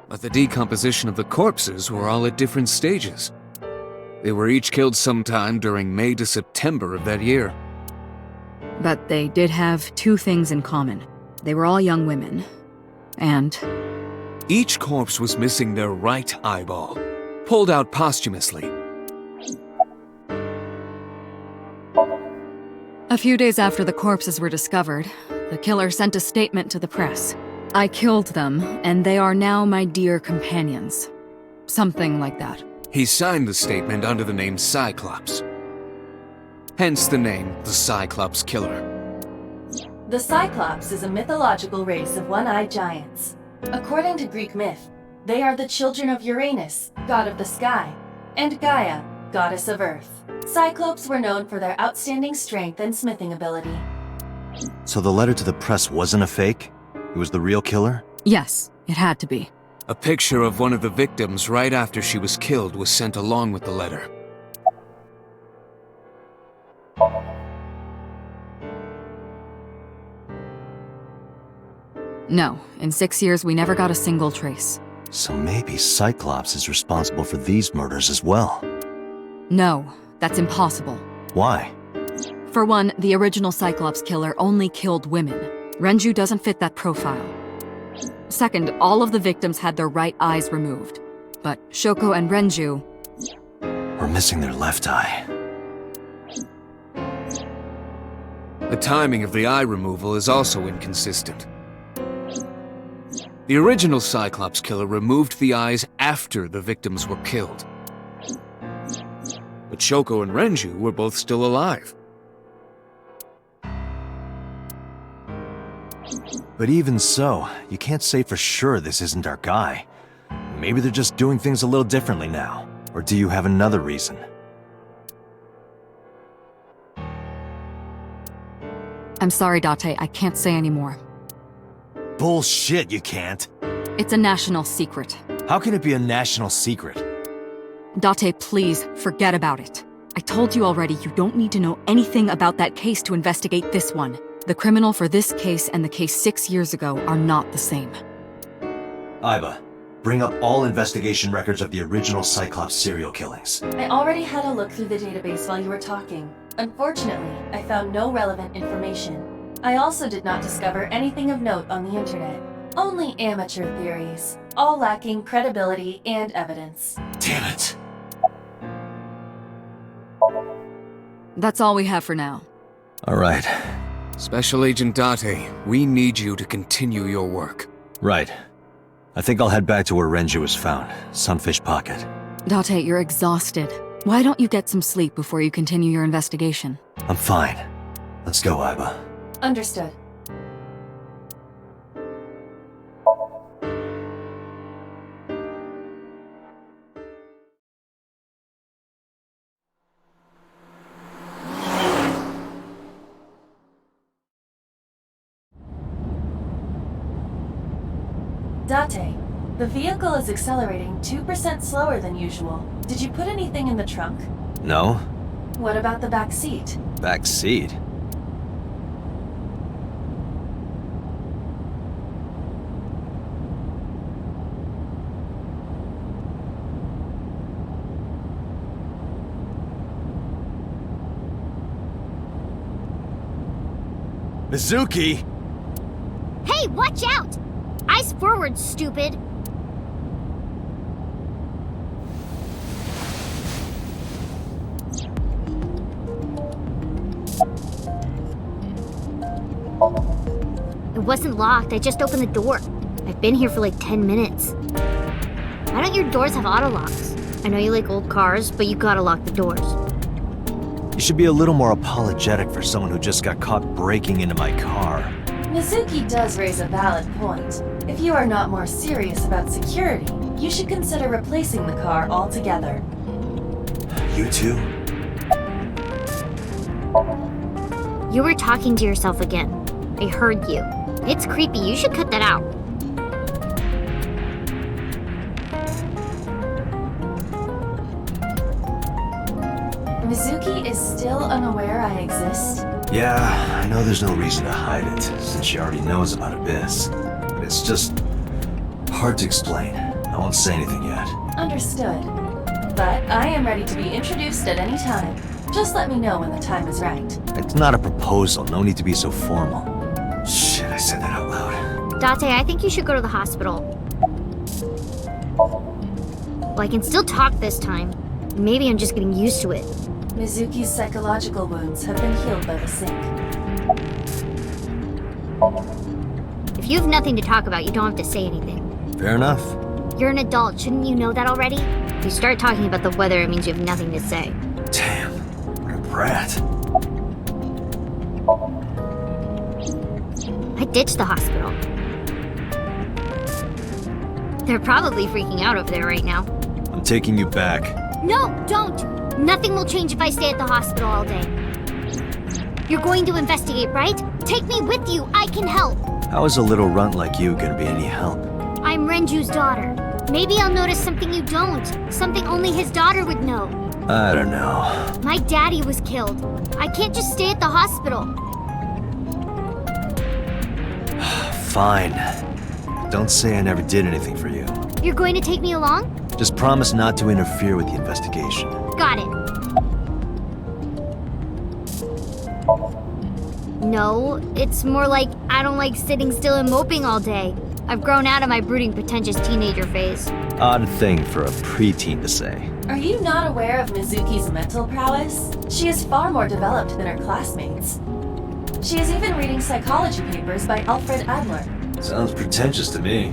But the decomposition of the corpses were all at different stages. They were each killed sometime during May to September of that year. But they did have 2 things in common. They were all young women. And each corpse was missing their right eyeball, pulled out posthumously. a few days after the corpses were discovered, the killer sent a statement to the press. I killed them, and they are now my dear companions. Something like that. He signed the statement under the name Cyclops. Hence the name, the Cyclops Killer. The Cyclops is a mythological race of one-eyed giants. According to Greek myth, they are the children of Uranus, god of the sky, and Gaia, goddess of earth. Cyclopes were known for their outstanding strength and smithing ability. So the letter to the press wasn't a fake? It was the real killer? Yes, it had to be. A picture of one of the victims right after she was killed was sent along with the letter. No, in 6 years we never got a single trace. So maybe Cyclops is responsible for these murders as well. No, that's impossible. Why? For one, the original Cyclops killer only killed women. Renju doesn't fit that profile. Second, all of the victims had their right eyes removed. But Shoko and Renju... We're missing their left eye. The timing of the eye removal is also inconsistent. The original Cyclops killer removed the eyes after the victims were killed. But Shoko and Renju were both still alive. But even so, you can't say for sure this isn't our guy. Maybe they're just doing things a little differently now. Or do you have another reason? I'm sorry, Date, I can't say anymore. Bullshit, you can't. It's a national secret. How can it be a national secret? Date, please, forget about it. I told you already, you don't need to know anything about that case to investigate this one. The criminal for this case and the case 6 years ago are not the same. Aiba, bring up all investigation records of the original Cyclops serial killings. I already had a look through the database while you were talking. Unfortunately, I found no relevant information. I also did not discover anything of note on the internet. Only amateur theories, all lacking credibility and evidence. Damn it. That's all we have for now. All right. Special Agent Date, we need you to continue your work. Right. I think I'll head back to where Renju was found, Sunfish Pocket. Date, you're exhausted. Why don't you get some sleep before you continue your investigation? I'm fine. Let's go, Aiba. Understood. Date, the vehicle is accelerating 2% slower than usual. Did you put anything in the trunk? No? What about the back seat? Back seat? Mizuki! Hey, watch out! Eyes forward, stupid! It wasn't locked, I just opened the door. I've been here for like 10 minutes. Why don't your doors have auto locks? I know you like old cars, but you gotta lock the doors. You should be a little more apologetic for someone who just got caught breaking into my car. Mizuki does raise a valid point. If you are not more serious about security, you should consider replacing the car altogether. You too? You were talking to yourself again. I heard you. It's creepy, you should cut that out. Mizuki is still unaware I exist? Yeah, I know there's no reason to hide it, since she already knows about Abyss. But it's just hard to explain. I won't say anything yet. Understood. But I am ready to be introduced at any time. Just let me know when the time is right. It's not a proposal, no need to be so formal. Shit, I said that out loud. Date, I think you should go to the hospital. Well, I can still talk this time. Maybe I'm just getting used to it. Mizuki's psychological wounds have been healed by the sink. If you have nothing to talk about, you don't have to say anything. Fair enough. You're an adult, shouldn't you know that already? If you start talking about the weather, it means you have nothing to say. Damn, what a brat. I ditched the hospital. They're probably freaking out over there right now. I'm taking you back. No, don't! Nothing will change if I stay at the hospital all day. You're going to investigate, right? Take me with you. I can help. How is a little runt like you gonna be any help? I'm Renju's daughter. Maybe I'll notice something you don't. Something only his daughter would know. I don't know. My daddy was killed. I can't just stay at the hospital. Fine. Don't say I never did anything for you. You're going to take me along? Just promise not to interfere with the investigation. Got it. No, it's more like I don't like sitting still and moping all day. I've grown out of my brooding, pretentious teenager phase. Odd thing for a preteen to say. Are you not aware of Mizuki's mental prowess? She is far more developed than her classmates. She is even reading psychology papers by Alfred Adler. Sounds pretentious to me.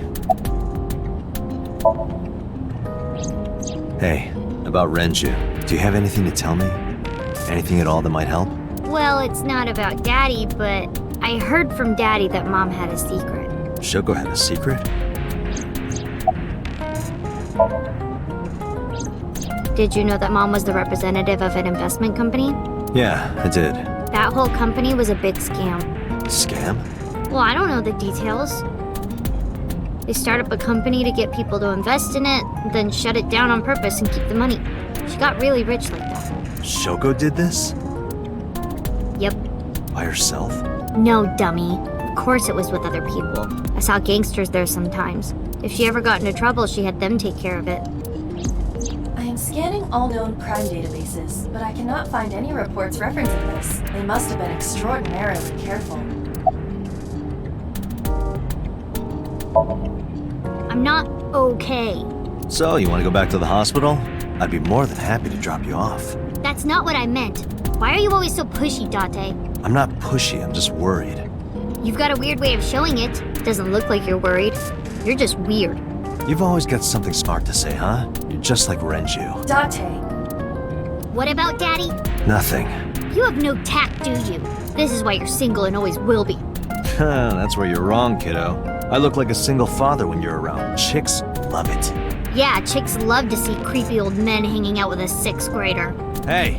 Hey, about Renju. Do you have anything to tell me? Anything at all that might help? Well, it's not about Daddy, but I heard from Daddy that Mom had a secret. Shoko had a secret? Did you know that Mom was the representative of an investment company? Yeah, I did. That whole company was a big scam. Scam? Well, I don't know the details. They start up a company to get people to invest in it, then shut it down on purpose and keep the money. She got really rich like that. Shoko did this? Yep. By herself? No, dummy. Of course it was with other people. I saw gangsters there sometimes. If she ever got into trouble, she had them take care of it. I am scanning all known crime databases, but I cannot find any reports referencing this. They must have been extraordinarily careful. I'm not okay. So, you want to go back to the hospital? I'd be more than happy to drop you off. That's not what I meant. Why are you always so pushy, Date? I'm not pushy, I'm just worried. You've got a weird way of showing it. Doesn't look like you're worried. You're just weird. You've always got something smart to say, huh? You're just like Renju. Date. What about Daddy? Nothing. You have no tact, do you? This is why you're single and always will be. That's where you're wrong, kiddo. I look like a single father when you're around. Chicks love it. Yeah, chicks love to see creepy old men hanging out with a 6th grader. Hey,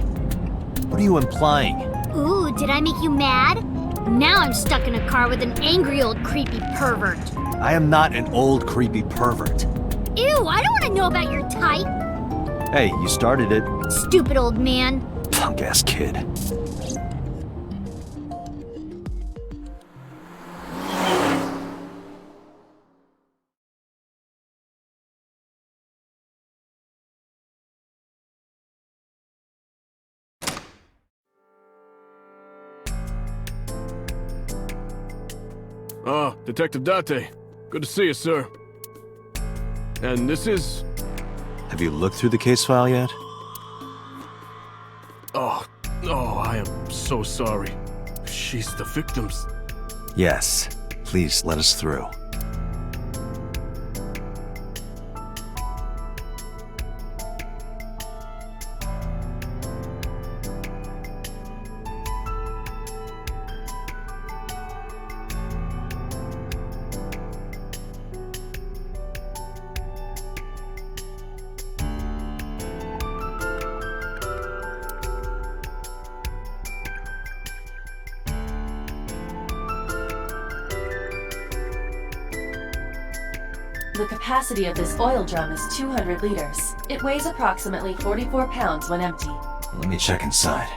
what are you implying? Ooh, did I make you mad? Now I'm stuck in a car with an angry old creepy pervert. I am not an old creepy pervert. Ew, I don't want to know about your type. Hey, you started it. Stupid old man. Punk-ass kid. Ah, Detective Date. Good to see you, sir. And this is... Have you looked through the case file yet? Oh, I am so sorry. She's the victim's... Yes. Please let us through. The capacity of this oil drum is 200 liters. It weighs approximately 44 pounds when empty. Let me check inside.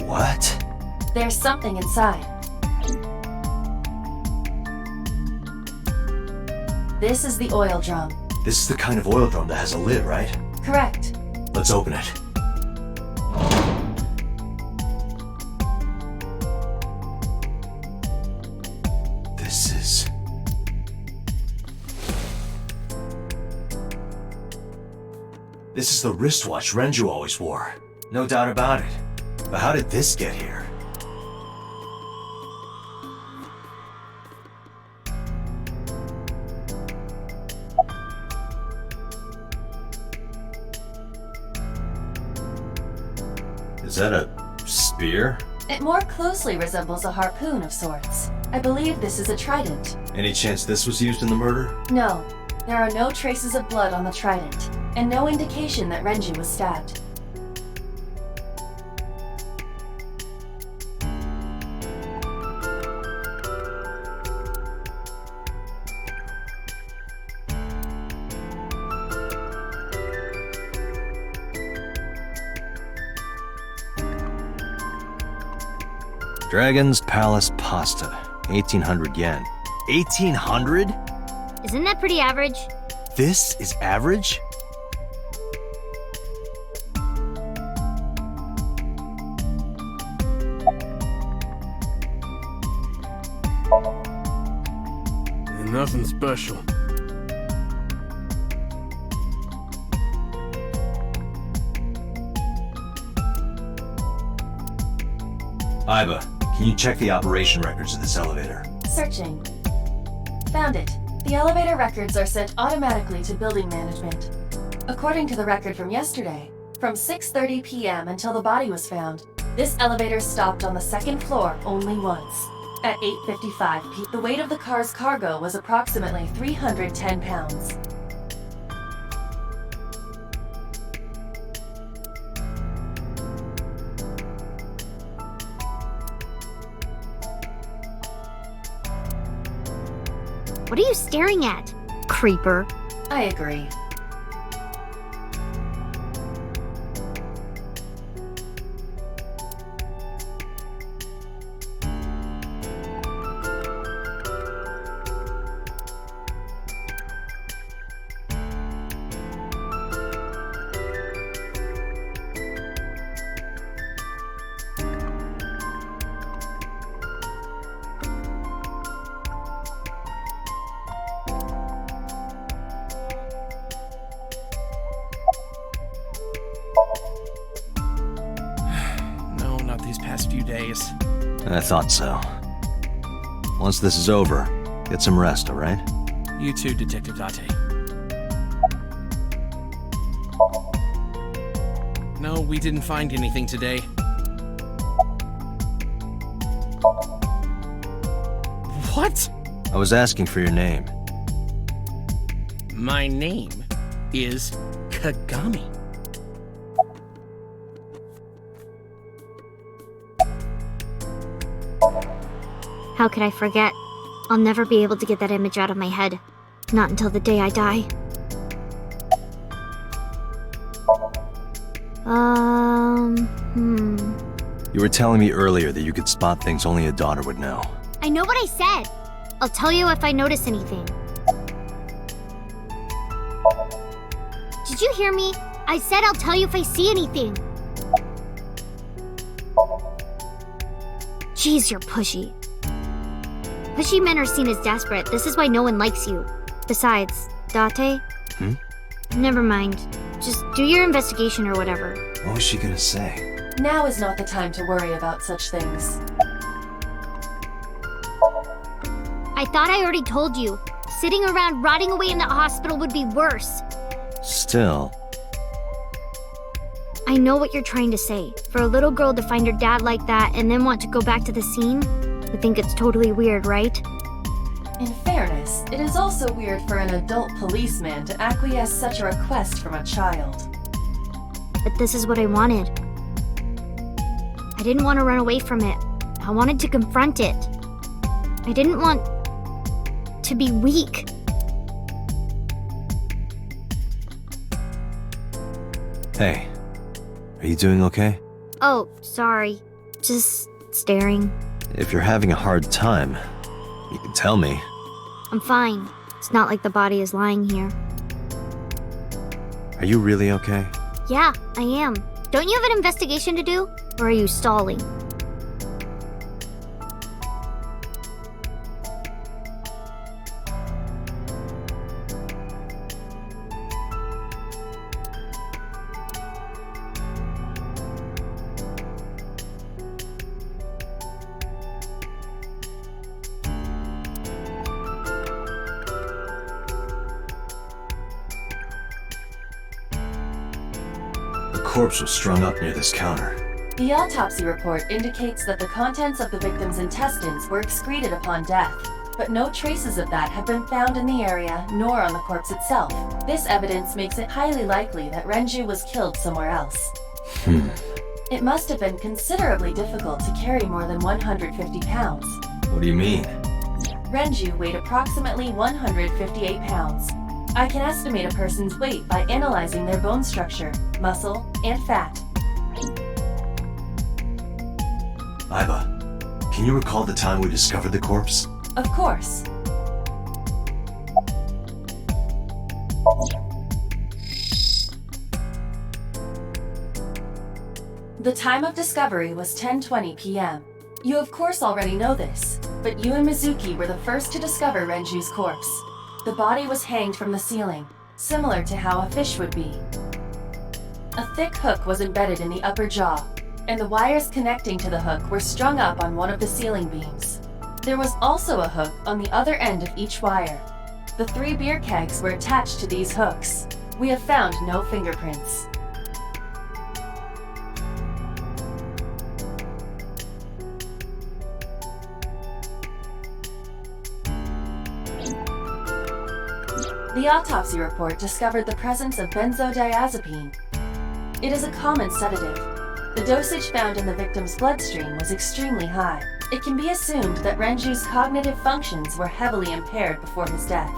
What? There's something inside. This is the oil drum. This is the kind of oil drum that has a lid, right? Correct. Let's open it. This is the wristwatch Renju always wore. No doubt about it. But how did this get here? Is that a spear? It more closely resembles a harpoon of sorts. I believe this is a trident. Any chance this was used in the murder? No. There are no traces of blood on the trident, and no indication that Renji was stabbed. Dragon's Palace Pasta, 1800 yen. 1800? Isn't that pretty average? This is average? Nothing special. Iba, can you check the operation records of this elevator? Searching. Found it. The elevator records are sent automatically to building management. According to the record from yesterday, from 6:30 p.m. until the body was found, this elevator stopped on the second floor only once. At 8:55 p.m., the weight of the car's cargo was approximately 310 pounds. What are you staring at, creeper? I agree. No, not these past few days. I thought so. Once this is over, get some rest, alright? You too, Detective Date. No, we didn't find anything today. What? I was asking for your name. My name is Kagami. How could I forget? I'll never be able to get that image out of my head. Not until the day I die. You were telling me earlier that you could spot things only a daughter would know. I know what I said. I'll tell you if I notice anything. Did you hear me? I said I'll tell you if I see anything. Jeez, you're pushy. Pushy men are seen as desperate. This is why no one likes you. Besides, Date? Never mind. Just do your investigation or whatever. What was she gonna say? Now is not the time to worry about such things. I thought I already told you. Sitting around rotting away in the hospital would be worse. Still. I know what you're trying to say. For a little girl to find her dad like that and then want to go back to the scene, you think it's totally weird, right? In fairness, it is also weird for an adult policeman to acquiesce such a request from a child. But this is what I wanted. I didn't want to run away from it. I wanted to confront it. I didn't want to be weak. Hey, are you doing okay? Oh, sorry. Just staring. If you're having a hard time, you can tell me. I'm fine. It's not like the body is lying here. Are you really okay? Yeah, I am. Don't you have an investigation to do? Or are you stalling? The corpse was strung up near this counter. The autopsy report indicates that the contents of the victim's intestines were excreted upon death, but no traces of that have been found in the area nor on the corpse itself. This evidence makes it highly likely that Renju was killed somewhere else. It must have been considerably difficult to carry more than 150 pounds. What do you mean? Renju weighed approximately 158 pounds. I can estimate a person's weight by analyzing their bone structure, muscle, and fat. Aiba, can you recall the time we discovered the corpse? Of course. The time of discovery was 10:20 p.m. You of course already know this, but you and Mizuki were the first to discover Renju's corpse. The body was hanged from the ceiling, similar to how a fish would be. A thick hook was embedded in the upper jaw, and the wires connecting to the hook were strung up on one of the ceiling beams. There was also a hook on the other end of each wire. The 3 beer kegs were attached to these hooks. We have found no fingerprints. The autopsy report discovered the presence of benzodiazepine. It is a common sedative. The dosage found in the victim's bloodstream was extremely high. It can be assumed that Renju's cognitive functions were heavily impaired before his death.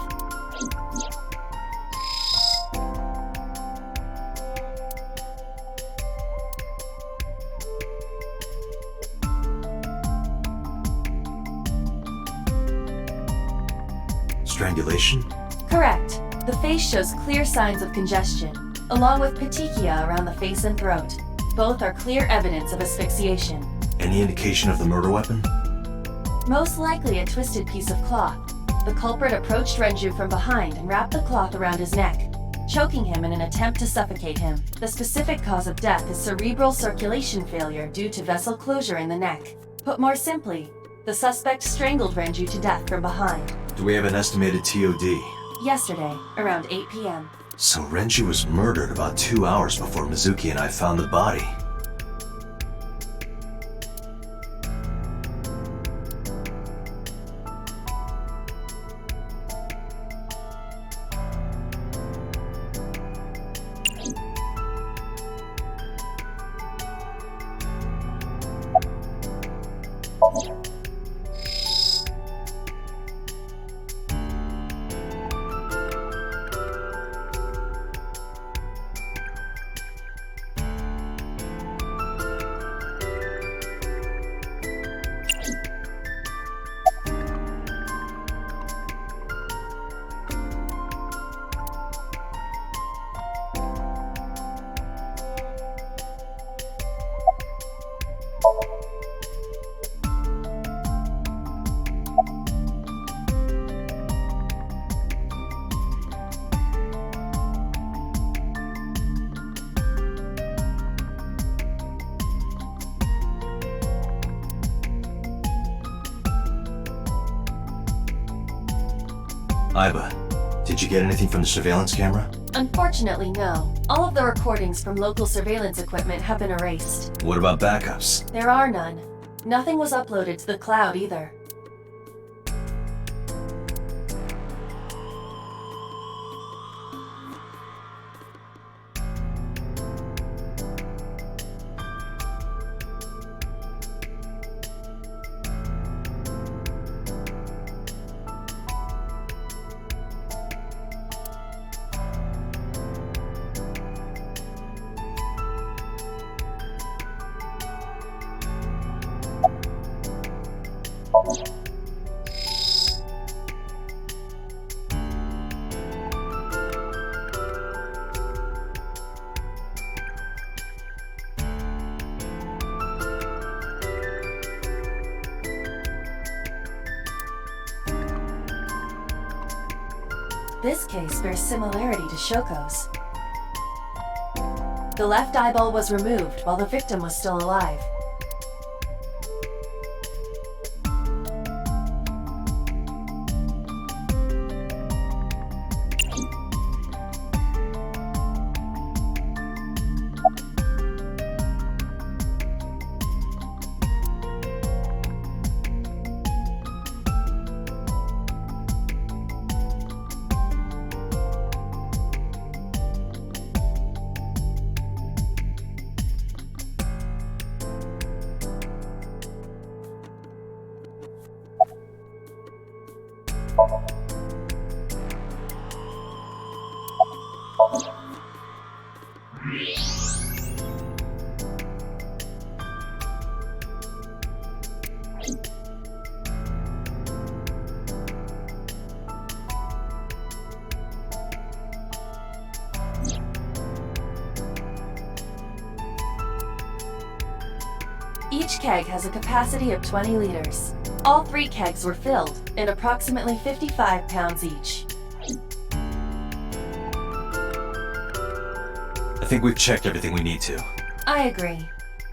Strangulation? Correct. The face shows clear signs of congestion, along with petechia around the face and throat. Both are clear evidence of asphyxiation. Any indication of the murder weapon? Most likely a twisted piece of cloth. The culprit approached Renju from behind and wrapped the cloth around his neck, choking him in an attempt to suffocate him. The specific cause of death is cerebral circulation failure due to vessel closure in the neck. Put more simply, the suspect strangled Renju to death from behind. Do we have an estimated TOD? Yesterday, around 8 p.m. So Renju was murdered about 2 hours before Mizuki and I found the body. Aiba, did you get anything from the surveillance camera? Unfortunately, no. All of the recordings from local surveillance equipment have been erased. What about backups? There are none. Nothing was uploaded to the cloud either. This case bears similarity to Shoko's. The left eyeball was removed while the victim was still alive. Each keg has a capacity of 20 liters. All 3 kegs were filled, in approximately 55 pounds each. I think we've checked everything we need to. I agree.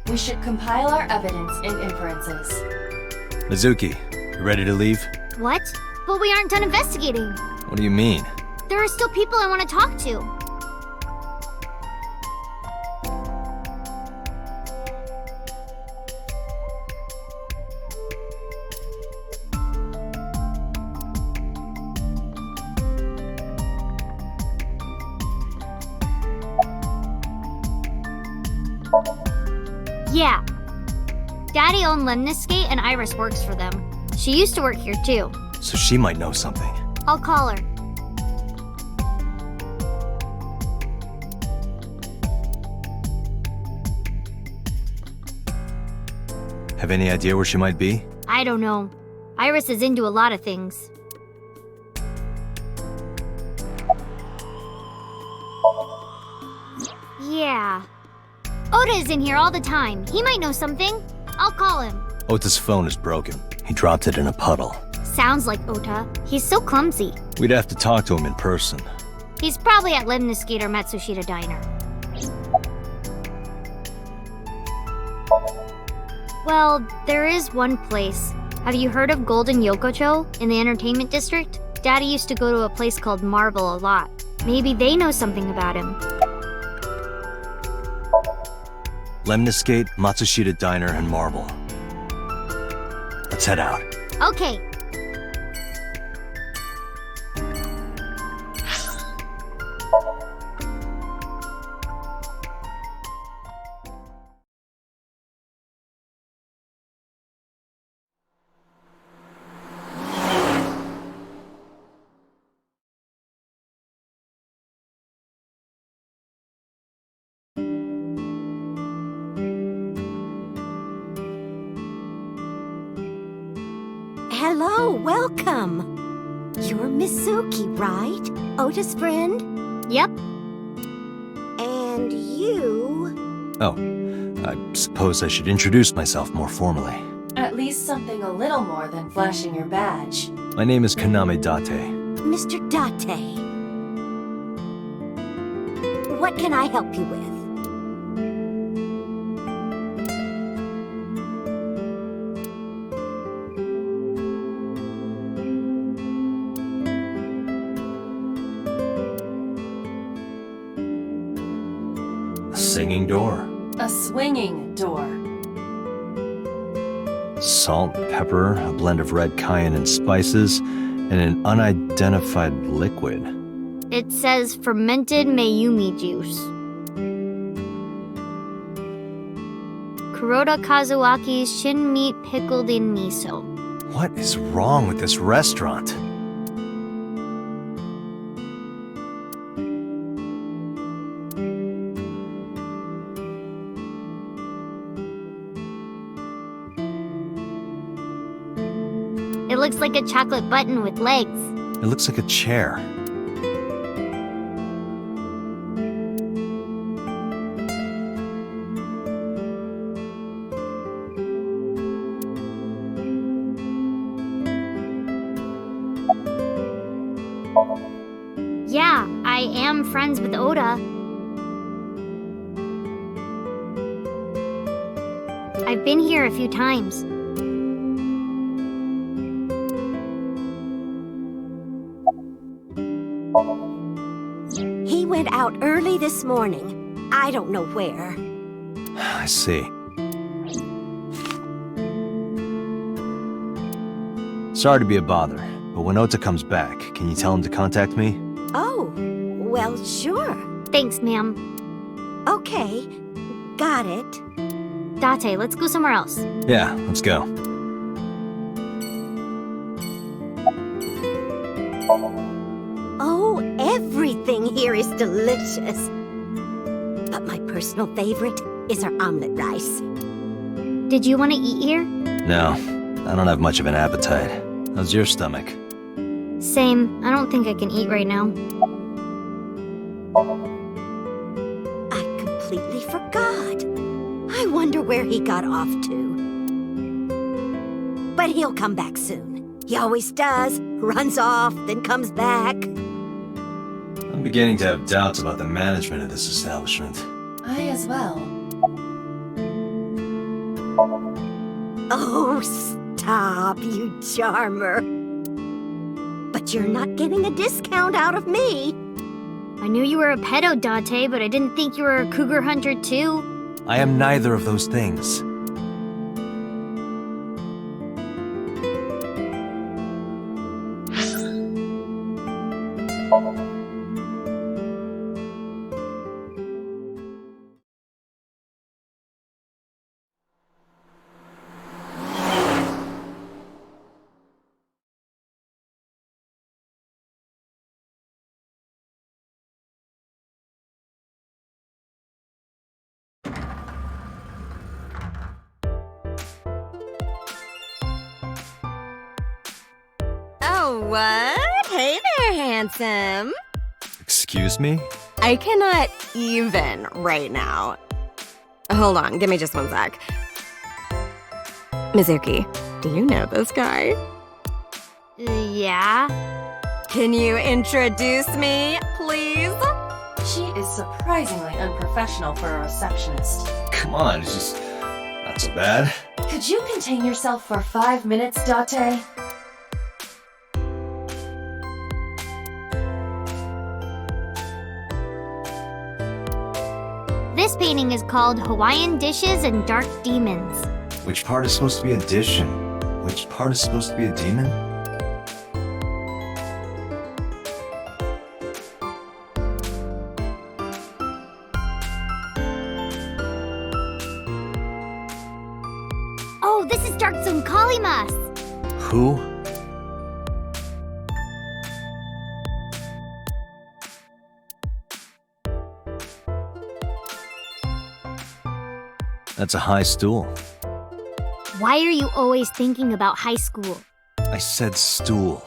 We should compile our evidence and inferences. Mizuki, you ready to leave? What? But we aren't done investigating. What do you mean? There are still people I want to talk to. Yeah. Daddy owned Lemniscate and Iris works for them. She used to work here too. So she might know something. I'll call her. Have any idea where she might be? I don't know. Iris is into a lot of things. Yeah. Oda is in here all the time. He might know something. I'll call him. Ota's phone is broken. He dropped it in a puddle. Sounds like Ota. He's so clumsy. We'd have to talk to him in person. He's probably at Lemniscate or Matsushita Diner. Well, there is one place. Have you heard of Golden Yokocho in the entertainment district? Daddy used to go to a place called Marble a lot. Maybe they know something about him. Lemniscate, Matsushita Diner, and Marble. Let's head out. Okay. Hello, welcome. You're Mizuki, right? Ota's friend? Yep. And you... Oh, I suppose I should introduce myself more formally. At least something a little more than flashing your badge. My name is Kaname Date. Mr. Date. What can I help you with? Singing door. A swinging door. Salt, pepper, a blend of red cayenne and spices, and an unidentified liquid. It says fermented Mayumi juice. Kuroda Kazuaki's shin meat pickled in miso. What is wrong with this restaurant? It looks like a chocolate button with legs. It looks like a chair. Yeah, I am friends with Oda. I've been here a few times. He went out early this morning. I don't know where. I see. Sorry to be a bother, but when Ota comes back, can you tell him to contact me? Oh, well, sure. Thanks, ma'am. Okay, got it. Date, let's go somewhere else. Yeah, let's go. here is delicious. But my personal favorite is her omelet rice. Did you want to eat here? No, I don't have much of an appetite. How's your stomach? Same. I don't think I can eat right now. I completely forgot. I wonder where he got off to. But he'll come back soon. He always does. Runs off, then comes back. I'm beginning to have doubts about the management of this establishment. I as well. Oh, stop, you charmer. But you're not getting a discount out of me. I knew you were a pedo, Dante, but I didn't think you were a cougar hunter too. I am neither of those things. Oh, what? Hey there, handsome. Excuse me? I cannot even right now. Hold on, give me just one sec. Mizuki, do you know this guy? Yeah? Can you introduce me, please? She is surprisingly unprofessional for a receptionist. Come on, it's just not so bad. Could you contain yourself for 5 minutes, Date? This painting is called Hawaiian Dishes and Dark Demons. Which part is supposed to be a dish and which part is supposed to be a demon? Oh, this is Dark Zone Kalimas! Who? That's a high stool. Why are you always thinking about high school? I said stool.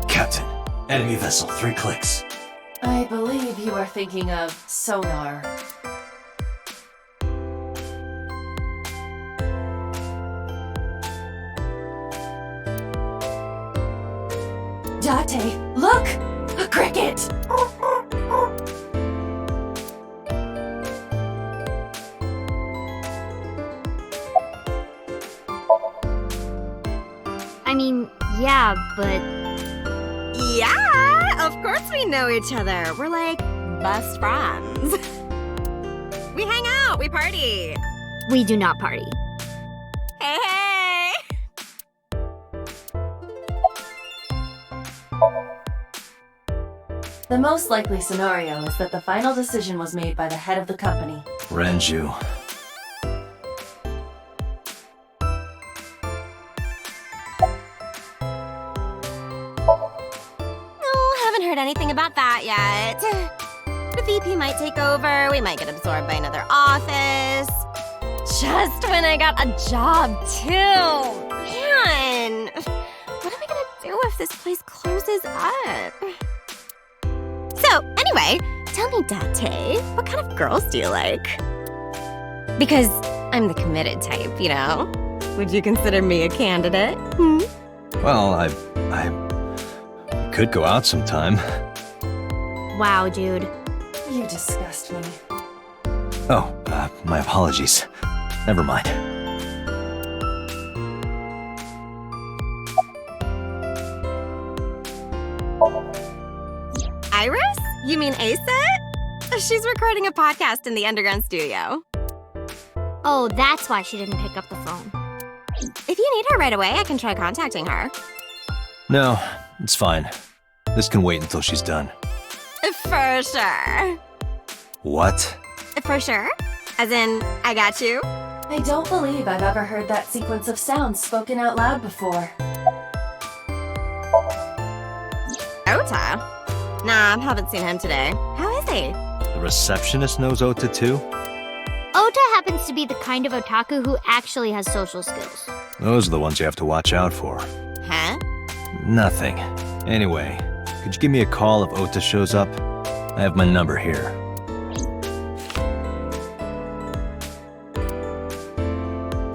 Captain, enemy vessel, 3 clicks. I believe you are thinking of sonar. Date, look! A cricket! I mean, yeah, but... Yeah, of course we know each other. We're like best friends. We hang out, we party. We do not party. Hey, hey! The most likely scenario is that the final decision was made by the head of the company. Renju. Oh, haven't heard anything about that yet. The VP might take over, we might get absorbed by another office. Just when I got a job, too. Man, what am I gonna do if this place closes up? So, anyway, tell me, Date, what kind of girls do you like? Because I'm the committed type, you know? Would you consider me a candidate? Hmm? Well, I could go out sometime. Wow, dude. You disgust me. Oh, my apologies. Never mind. Iris? You mean Asit? She's recording a podcast in the underground studio. Oh, that's why she didn't pick up the phone. If you need her right away, I can try contacting her. No, it's fine. This can wait until she's done. For sure. What? For sure? As in, I got you? I don't believe I've ever heard that sequence of sounds spoken out loud before. Ota? Nah, haven't seen him today. How is he? The receptionist knows Ota too? Ota happens to be the kind of otaku who actually has social skills. Those are the ones you have to watch out for. Huh? Nothing. Anyway, could you give me a call if Ota shows up? I have my number here.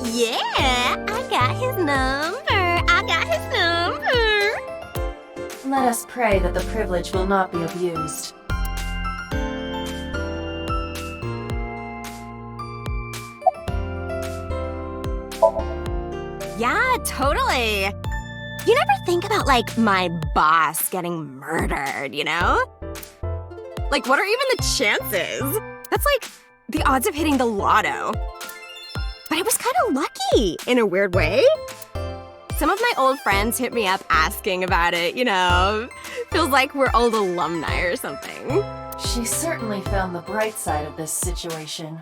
Yeah, I got his number. I got his number. Let us pray that the privilege will not be abused. Yeah, totally. You never think about, like, my boss getting murdered, you know? Like, what are even the chances? That's like the odds of hitting the lotto. But I was kind of lucky, in a weird way. Some of my old friends hit me up asking about it, you know? Feels like we're old alumni or something. She certainly found the bright side of this situation.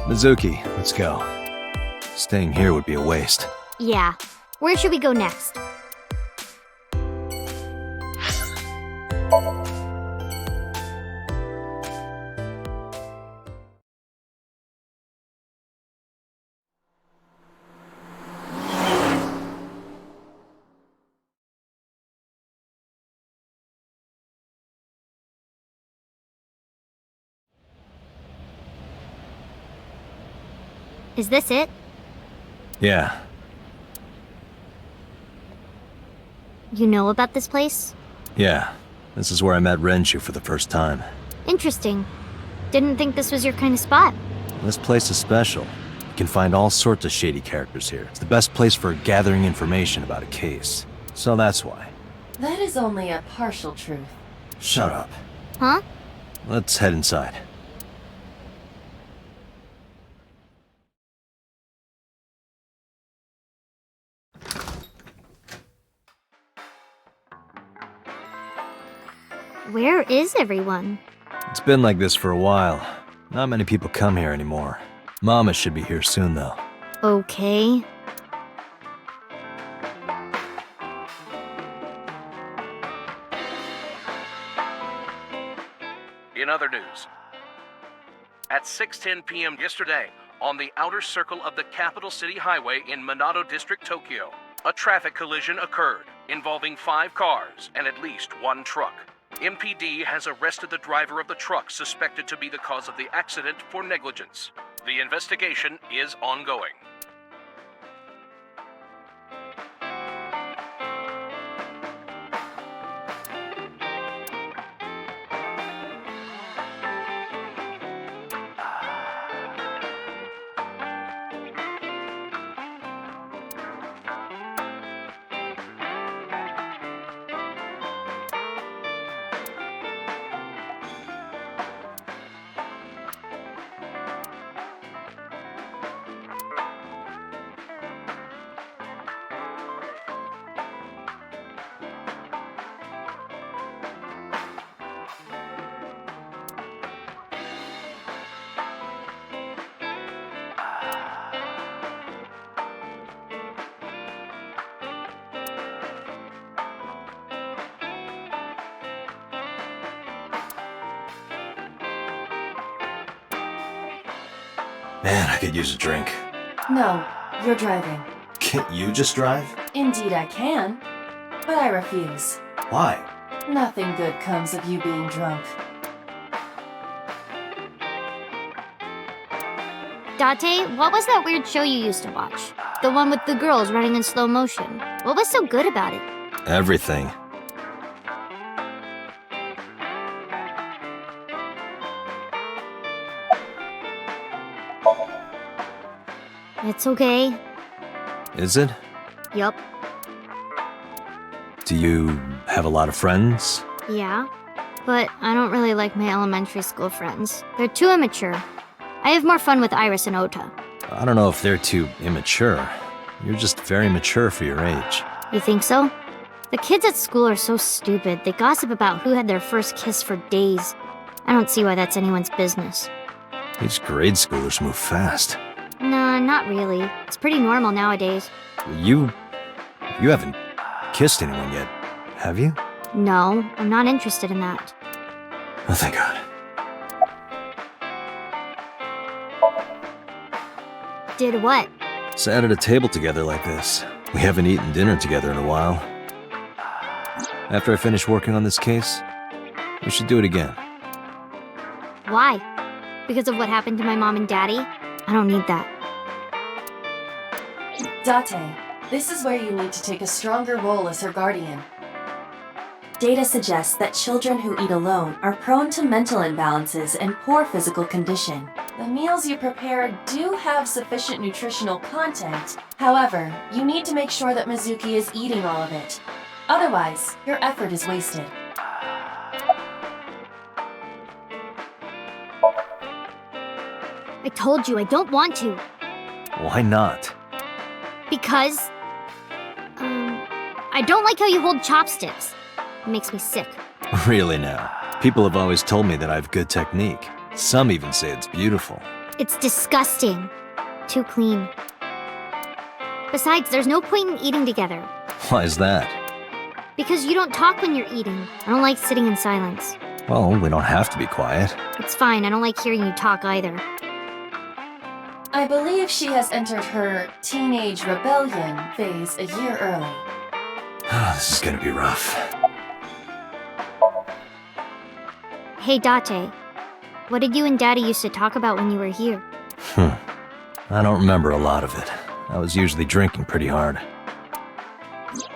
Mizuki, let's go. Staying here would be a waste. Yeah. Where should we go next? Is this it? Yeah. You know about this place? Yeah. This is where I met Renshu for the first time. Interesting. Didn't think this was your kind of spot. This place is special. You can find all sorts of shady characters here. It's the best place for gathering information about a case. So that's why. That is only a partial truth. Shut up. Huh? Let's head inside. Where is everyone? It's been like this for a while. Not many people come here anymore. Mama should be here soon, though. Okay. In other news, at 6:10 p.m. yesterday, on the outer circle of the Capital City Highway in Minato District, Tokyo, a traffic collision occurred involving 5 cars and at least 1 truck. MPD has arrested the driver of the truck suspected to be the cause of the accident for negligence. The investigation is ongoing. Man, I could use a drink. No, you're driving. Can't you just drive? Indeed I can, but I refuse. Why? Nothing good comes of you being drunk. Date, what was that weird show you used to watch? The one with the girls running in slow motion. What was so good about it? Everything. It's okay. Is it? Yup. Do you have a lot of friends? Yeah. But I don't really like my elementary school friends. They're too immature. I have more fun with Iris and Ota. I don't know if they're too immature. You're just very mature for your age. You think so? The kids at school are so stupid. They gossip about who had their first kiss for days. I don't see why that's anyone's business. These grade schoolers move fast. Nah, not really. It's pretty normal nowadays. You haven't kissed anyone yet, have you? No, I'm not interested in that. Oh, thank God. Did what? Sat at a table together like this. We haven't eaten dinner together in a while. After I finish working on this case, we should do it again. Why? Because of what happened to my mom and daddy? I don't need that. Date, this is where you need to take a stronger role as her guardian. Data suggests that children who eat alone are prone to mental imbalances and poor physical condition. The meals you prepare do have sufficient nutritional content. However, you need to make sure that Mizuki is eating all of it. Otherwise, your effort is wasted. I told you I don't want to. Why not? Because... I don't like how you hold chopsticks. It makes me sick. Really now. People have always told me that I have good technique. Some even say it's beautiful. It's disgusting. Too clean. Besides, there's no point in eating together. Why is that? Because you don't talk when you're eating. I don't like sitting in silence. Well, we don't have to be quiet. It's fine, I don't like hearing you talk either. I believe she has entered her teenage rebellion phase a year early. This is gonna be rough. Hey, Date. What did you and Daddy used to talk about when you were here? I don't remember a lot of it. I was usually drinking pretty hard.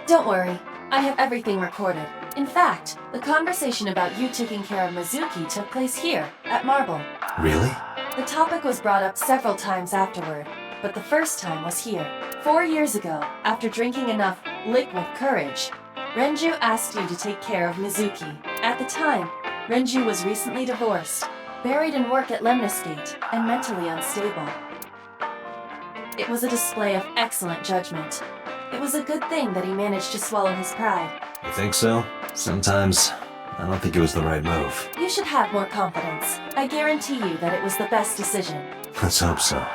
Don't worry, I have everything recorded. In fact, the conversation about you taking care of Mizuki took place here, at Marble. Really? The topic was brought up several times afterward, but the first time was here. 4 years ago, after drinking enough liquid courage, Renju asked you to take care of Mizuki. At the time, Renju was recently divorced, buried in work at Lemniscate, and mentally unstable. It was a display of excellent judgment. It was a good thing that he managed to swallow his pride. You think so? Sometimes, I don't think it was the right move. You should have more confidence. I guarantee you that it was the best decision. Let's hope so.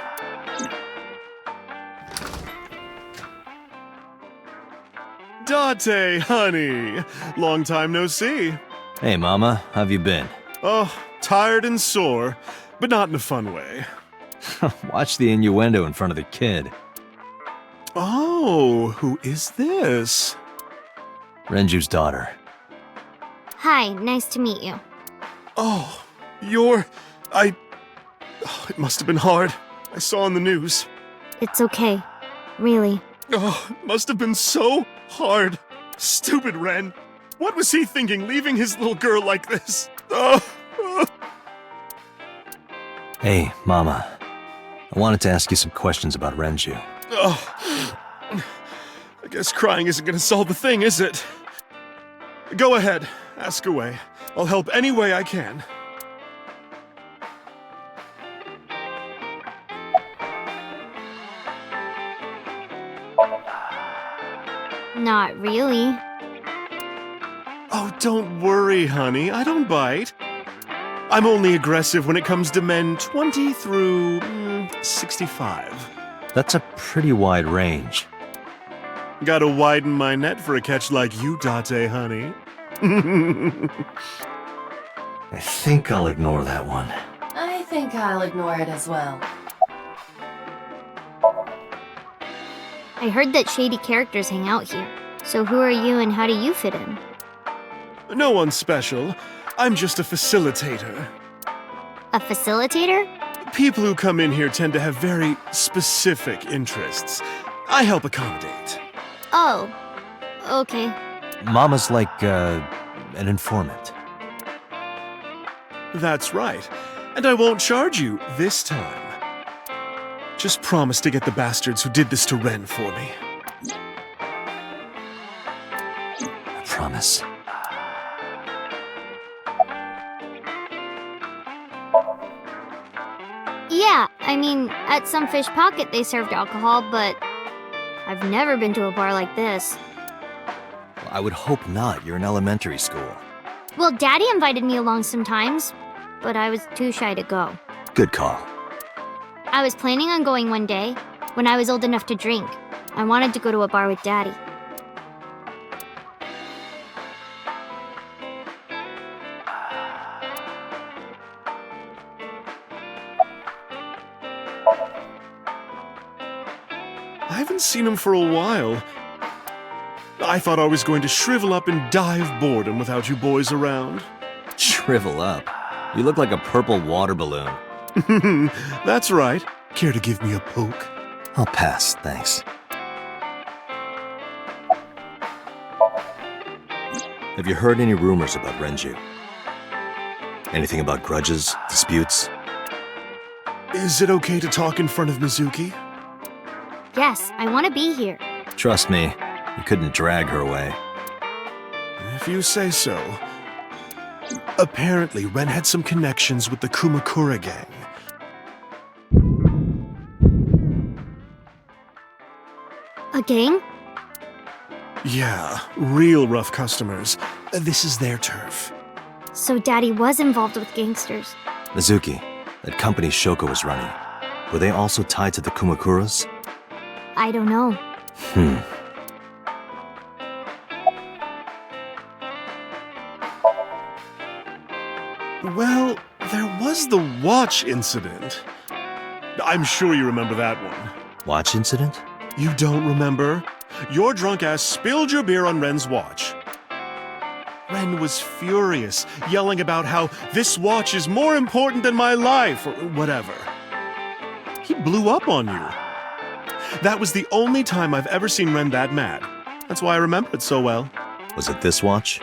Date, honey. Long time no see. Hey, Mama, how have you been? Oh, tired and sore, but not in a fun way. Watch the innuendo in front of the kid. Oh, who is this? Renju's daughter. Hi, nice to meet you. Oh, it must have been hard. I saw on the news. It's okay. Really. Oh, it must have been so hard. Stupid Ren. What was he thinking, leaving his little girl like this? Hey, Mama. I wanted to ask you some questions about Renju. Oh, I guess crying isn't gonna solve the thing, is it? Go ahead, ask away. I'll help any way I can. Not really. Oh, don't worry, honey. I don't bite. I'm only aggressive when it comes to men 20 through 65. That's a pretty wide range. Gotta widen my net for a catch like you, Date, honey. I think I'll ignore that one. I think I'll ignore it as well. I heard that shady characters hang out here. So who are you and how do you fit in? No one special. I'm just a facilitator. A facilitator? People who come in here tend to have very specific interests. I help accommodate. Oh, okay. Mama's like, an informant. That's right. And I won't charge you this time. Just promise to get the bastards who did this to Ren for me. I promise. Yeah, I mean, at some fish pocket they served alcohol, but I've never been to a bar like this. Well, I would hope not. You're in elementary school. Well, Daddy invited me along sometimes, but I was too shy to go. Good call. I was planning on going one day, when I was old enough to drink. I wanted to go to a bar with Daddy. I haven't seen him for a while. I thought I was going to shrivel up and die of boredom without you boys around. Shrivel up. You look like a purple water balloon. That's right. Care to give me a poke? I'll pass, thanks. Have you heard any rumors about Renju? Anything about grudges, disputes? Is it okay to talk in front of Mizuki? Yes, I want to be here. Trust me, you couldn't drag her away. If you say so. Apparently, Ren had some connections with the Kumakura gang. A gang? Yeah, real rough customers. This is their turf. So Daddy was involved with gangsters. Mizuki, that company Shoko was running, were they also tied to the Kumakuras? I don't know. Well, there was the watch incident. I'm sure you remember that one. Watch incident? You don't remember? Your drunk ass spilled your beer on Ren's watch. Ren was furious, yelling about how this watch is more important than my life, or whatever. He blew up on you. That was the only time I've ever seen Ren that mad. That's why I remember it so well. Was it this watch?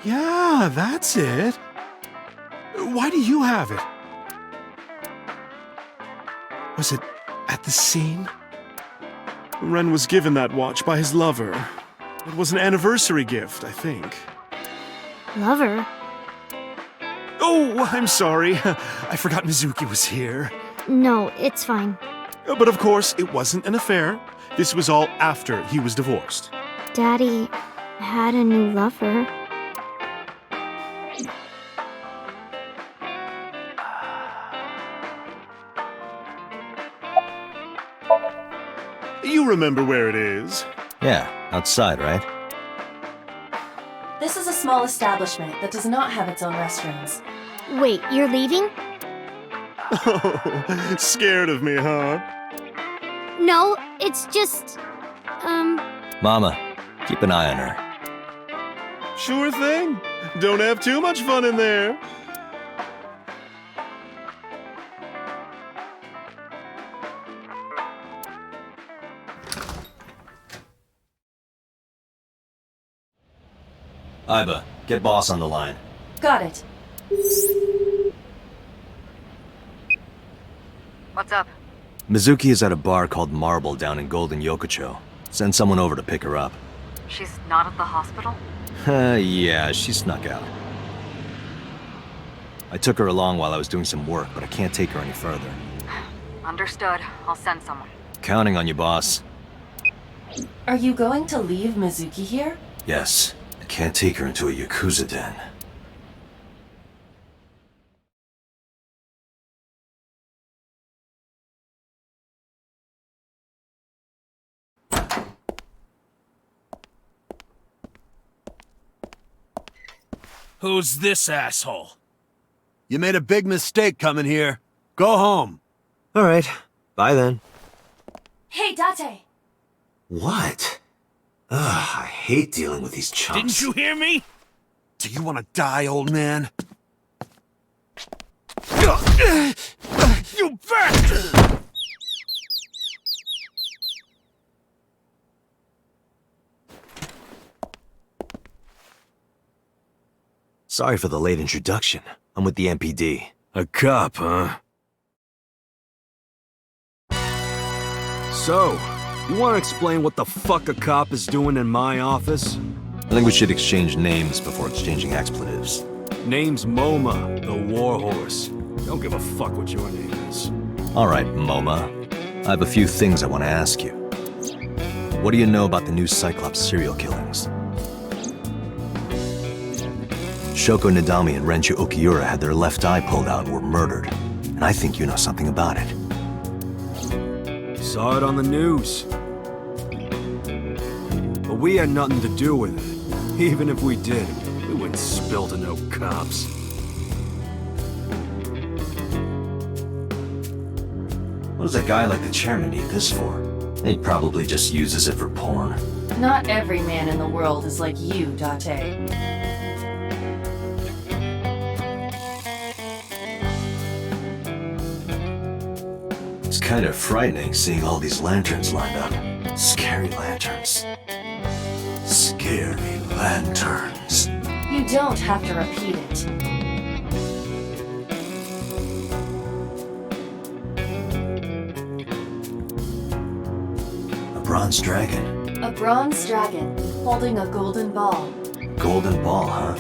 Yeah, that's it. Why do you have it? Was it at the scene? Ren was given that watch by his lover. It was an anniversary gift, I think. Lover? Oh, I'm sorry. I forgot Mizuki was here. No, it's fine. But of course, it wasn't an affair. This was all after he was divorced. Daddy had a new lover. You remember where it is? Yeah, outside, right? This is a small establishment that does not have its own restrooms. Wait, you're leaving? Oh, scared of me, huh? No, it's just... Mama, keep an eye on her. Sure thing. Don't have too much fun in there. Iba, get boss on the line. Got it. What's up? Mizuki is at a bar called Marble down in Golden Yokocho. Send someone over to pick her up. She's not at the hospital? Yeah, she snuck out. I took her along while I was doing some work, but I can't take her any further. Understood. I'll send someone. Counting on you, boss. Are you going to leave Mizuki here? Yes, I can't take her into a Yakuza den. Who's this asshole? You made a big mistake coming here. Go home. All right, bye then. Hey, Date! What? Ugh, I hate dealing with these chumps. Didn't you hear me? Do you want to die, old man? You bastard! Sorry for the late introduction. I'm with the MPD. A cop, huh? So, you want to explain what the fuck a cop is doing in my office? I think we should exchange names before exchanging expletives. Name's MoMA, the warhorse. Don't give a fuck what your name is. All right, MoMA. I have a few things I want to ask you. What do you know about the new Cyclops serial killings? Shoko Nadami and Renju Okiura had their left eye pulled out and were murdered. And I think you know something about it. Saw it on the news. But we had nothing to do with it. Even if we did, we wouldn't spill to no cops. What does a guy like the chairman need this for? He probably just uses it for porn. Not every man in the world is like you, Date. It's kind of frightening seeing all these lanterns lined up. Scary lanterns. Scary lanterns. You don't have to repeat it. A bronze dragon. A bronze dragon holding a golden ball. Golden ball, huh?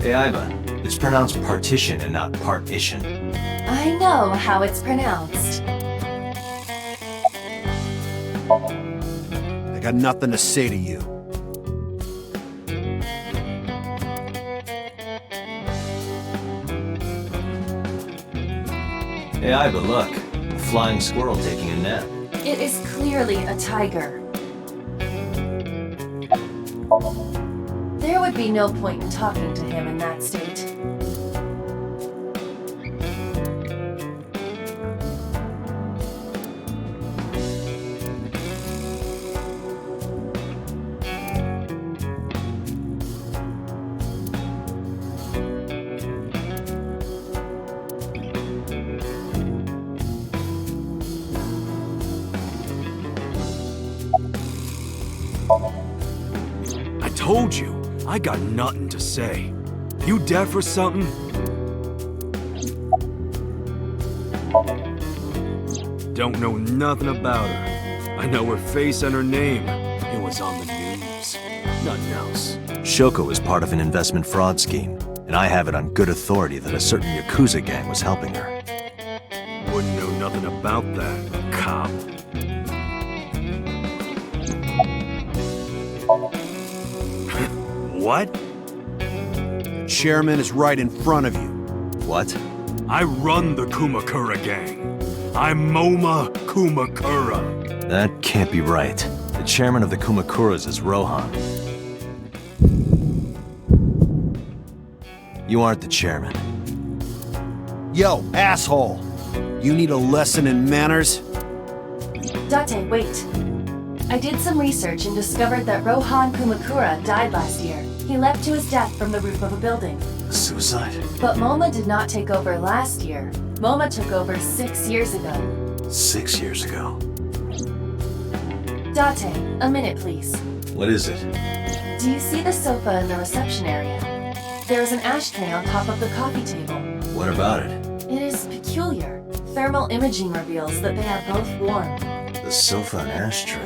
Hey, Iva. It's pronounced partition and not partition. I know how it's pronounced. I got nothing to say to you. Hey, Iva, look. A flying squirrel taking a nap. It is clearly a tiger. There would be no point in talking to him in that state. I told you, I got nothing to say. You deaf or something? Don't know nothing about her. I know her face and her name. It was on the news. Nothing else. Shoko was part of an investment fraud scheme, and I have it on good authority that a certain Yakuza gang was helping her. Wouldn't know nothing about that, cop. What? Chairman is right in front of you. What? I run the Kumakura gang. I'm MoMA Kumakura. That can't be right. The chairman of the Kumakuras is Rohan. You aren't the chairman. Yo, asshole! You need a lesson in manners? Date, wait. I did some research and discovered that Rohan Kumakura died last year. He leapt to his death from the roof of a building. Suicide? But MoMA did not take over last year. MoMA took over 6 years ago. 6 years ago. Date, a minute please. What is it? Do you see the sofa in the reception area? There is an ashtray on top of the coffee table. What about it? It is peculiar. Thermal imaging reveals that they are both warm. The sofa and ashtray.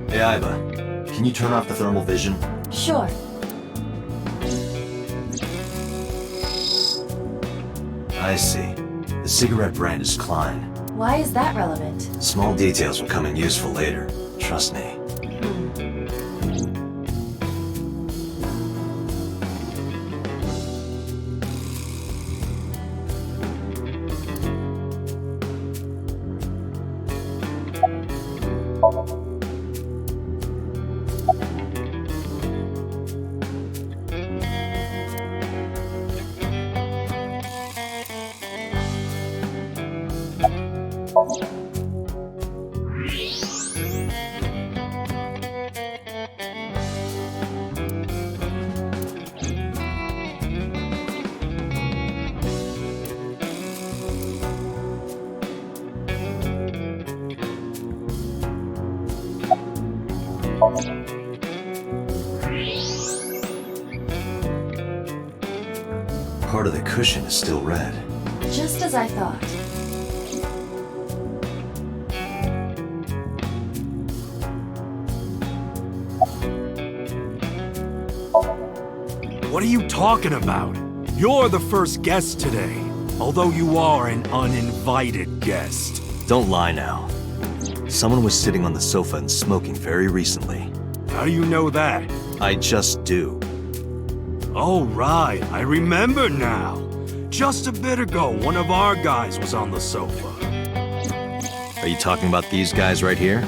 Hey, Iva, can you turn off the thermal vision? Sure. I see. The cigarette brand is Klein. Why is that relevant? Small details will come in useful later. Trust me. Part of the cushion is still red. Just as I thought. What are you talking about? You're the first guest today, although you are an uninvited guest. Don't lie now. Someone was sitting on the sofa and smoking very recently. How do you know that? I just do. Oh, right. I remember now. Just a bit ago, one of our guys was on the sofa. Are you talking about these guys right here?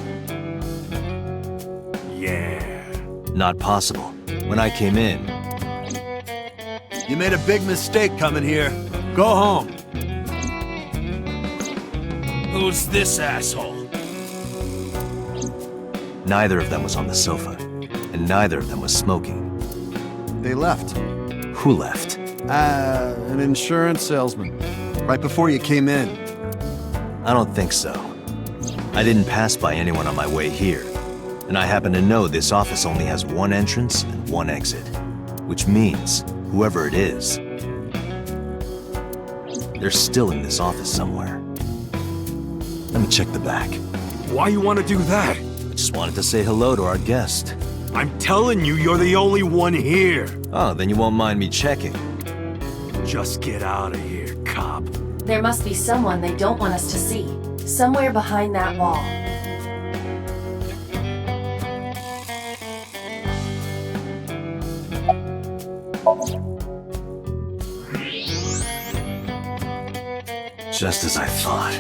Yeah. Not possible. When I came in... You made a big mistake coming here. Go home. Who's this asshole? Neither of them was on the sofa, and neither of them was smoking. They left. Who left? An insurance salesman. Right before you came in. I don't think so. I didn't pass by anyone on my way here, and I happen to know this office only has one entrance and one exit, which means whoever it is, they're still in this office somewhere. Let me check the back. Why you want to do that? I just wanted to say hello to our guest. I'm telling you, you're the only one here. Oh, then you won't mind me checking. Just get out of here, cop. There must be someone they don't want us to see. Somewhere behind that wall. Just as I thought.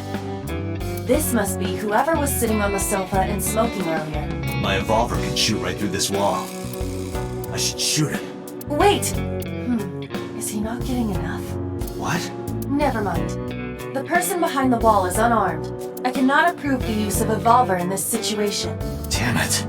This must be whoever was sitting on the sofa and smoking earlier. My revolver can shoot right through this wall. I should shoot him. Wait! Is he not getting enough? What? Never mind. The person behind the wall is unarmed. I cannot approve the use of a revolver in this situation. Damn it.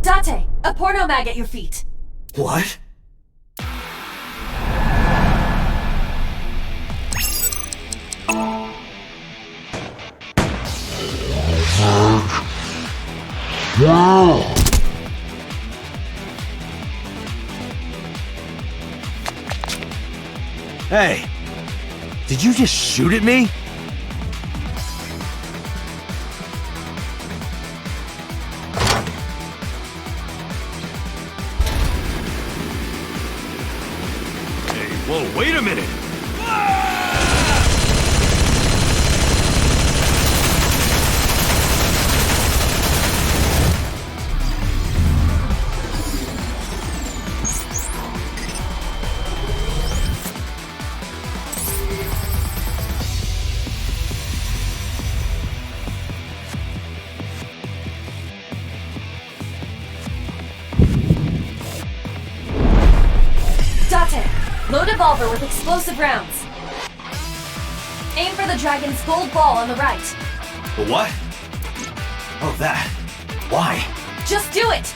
Date! A porno mag at your feet! What? Hey! Did you just shoot at me? Whoa, wait a minute! Load a revolver with explosive rounds. Aim for the dragon's gold ball on the right. The what? Oh, that. Why? Just do it!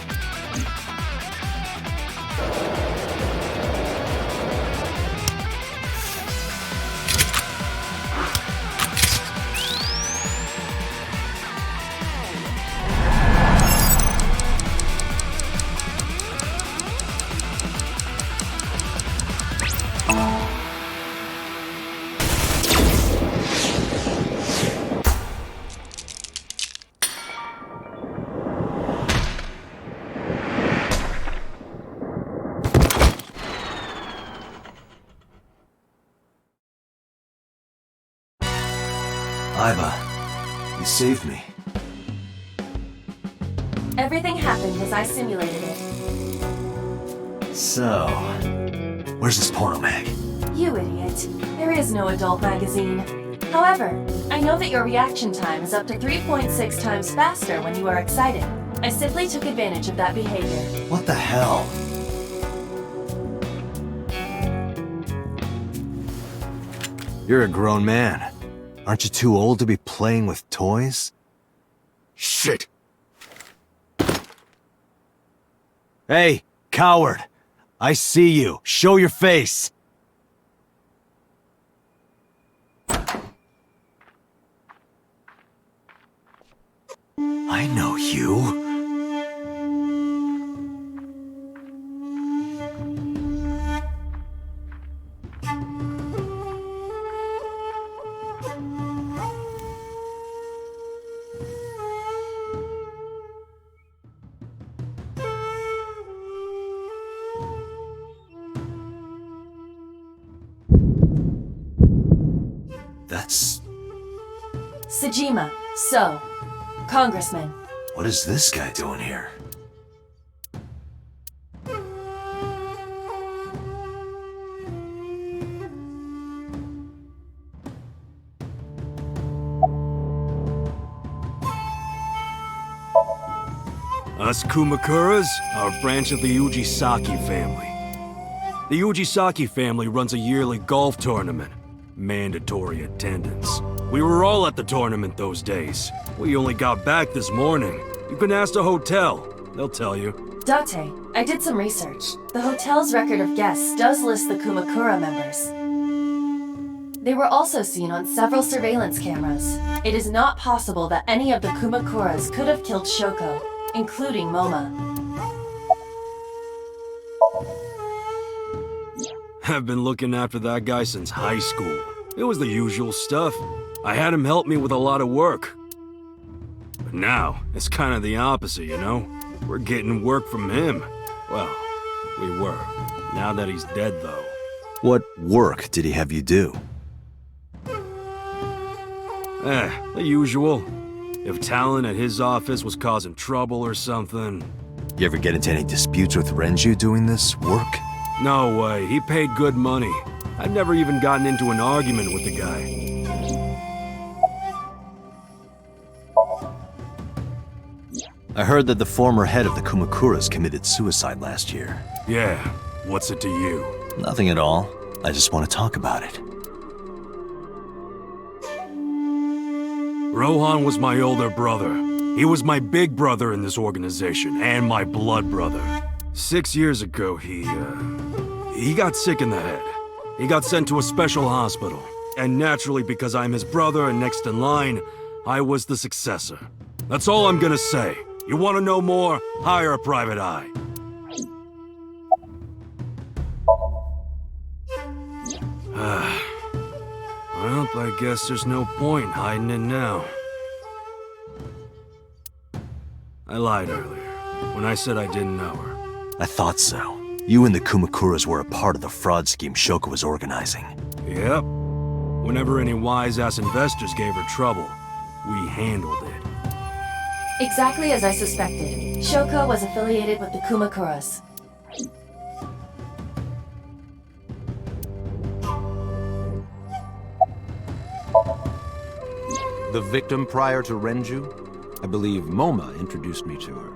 Iva, you saved me. Everything happened as I simulated it. So, where's this porno mag? You idiot. There is no adult magazine. However, I know that your reaction time is up to 3.6 times faster when you are excited. I simply took advantage of that behavior. What the hell? You're a grown man. Aren't you too old to be playing with toys? Shit! Hey, coward! I see you. Show your face! I know you. That's... Sejima, so, Congressman. What is this guy doing here? Us Kumakuras are a branch of the Ujisaki family. The Ujisaki family runs a yearly golf tournament. Mandatory attendance. We were all at the tournament those days. We only got back this morning. You can ask the hotel. They'll tell you. Date, I did some research. The hotel's record of guests does list the Kumakura members. They were also seen on several surveillance cameras. It is not possible that any of the Kumakuras could have killed Shoko, including Moma. I've been looking after that guy since high school. It was the usual stuff. I had him help me with a lot of work. But now, it's kind of the opposite, you know? We're getting work from him. Well, we were. Now that he's dead, though. What work did he have you do? The usual. If Talon at his office was causing trouble or something. You ever get into any disputes with Renju doing this work? No way, he paid good money. I've never even gotten into an argument with the guy. I heard that the former head of the Kumakuras committed suicide last year. Yeah, what's it to you? Nothing at all. I just want to talk about it. Rohan was my older brother. He was my big brother in this organization, and my blood brother. 6 years ago, he got sick in the head. He got sent to a special hospital. And naturally, because I'm his brother and next in line, I was the successor. That's all I'm gonna say. You want to know more? Hire a private eye. Well, I guess there's no point hiding it now. I lied earlier, when I said I didn't know her. I thought so. You and the Kumakuras were a part of the fraud scheme Shoko was organizing. Yep. Whenever any wise-ass investors gave her trouble, we handled it. Exactly as I suspected. Shoko was affiliated with the Kumakuras. The victim prior to Renju? I believe Moma introduced me to her.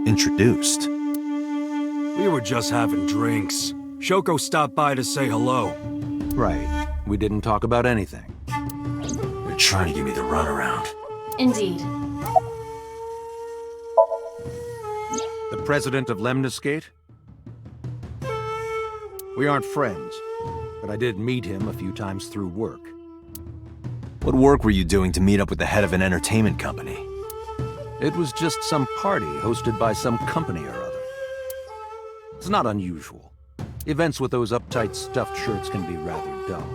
Introduced? We were just having drinks. Shoko stopped by to say hello. Right. We didn't talk about anything. You're trying to give me the runaround. Indeed. The president of Lemniscate? We aren't friends, but I did meet him a few times through work. What work were you doing to meet up with the head of an entertainment company? It was just some party hosted by some company or other. It's not unusual. Events with those uptight stuffed shirts can be rather dull.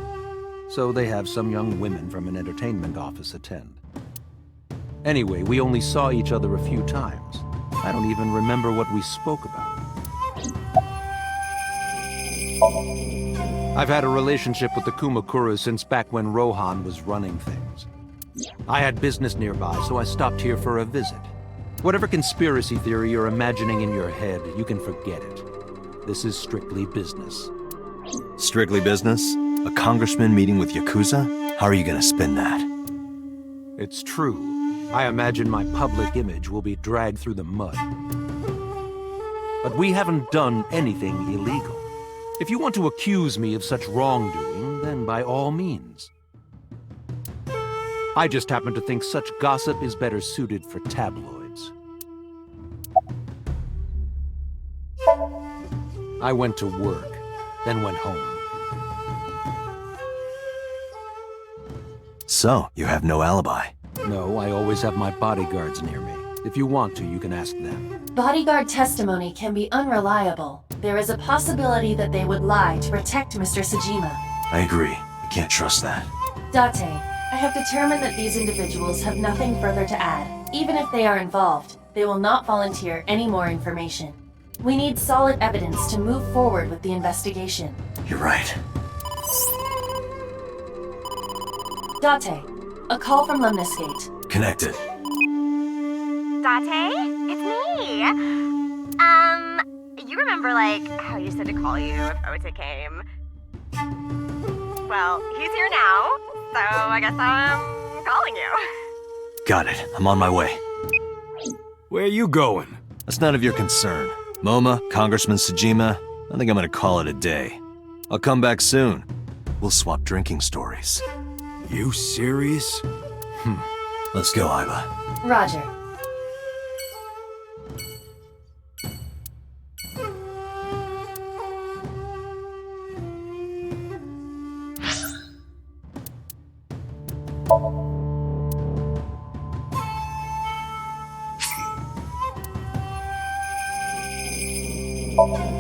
So they have some young women from an entertainment office attend. Anyway, we only saw each other a few times. I don't even remember what we spoke about. I've had a relationship with the Kumakuras since back when Rohan was running things. I had business nearby, so I stopped here for a visit. Whatever conspiracy theory you're imagining in your head, you can forget it. This is strictly business. Strictly business? A congressman meeting with Yakuza? How are you gonna spin that? It's true. I imagine my public image will be dragged through the mud. But we haven't done anything illegal. If you want to accuse me of such wrongdoing, then by all means. I just happen to think such gossip is better suited for tabloids. I went to work, then went home. So, you have no alibi? No, I always have my bodyguards near me. If you want to, you can ask them. Bodyguard testimony can be unreliable. There is a possibility that they would lie to protect Mr. Sajima. I agree. I can't trust that. Date, I have determined that these individuals have nothing further to add. Even if they are involved, they will not volunteer any more information. We need solid evidence to move forward with the investigation. You're right. Date, a call from Lemniscate. Connected. Date? It's me! You remember, like, how you said to call you if Ota came? Well, he's here now, so I guess I'm calling you. Got it. I'm on my way. Where you going? That's none of your concern. MoMA, Congressman Sajima, I think I'm gonna call it a day. I'll come back soon. We'll swap drinking stories. You serious? Let's go, Iva. Roger. Oh.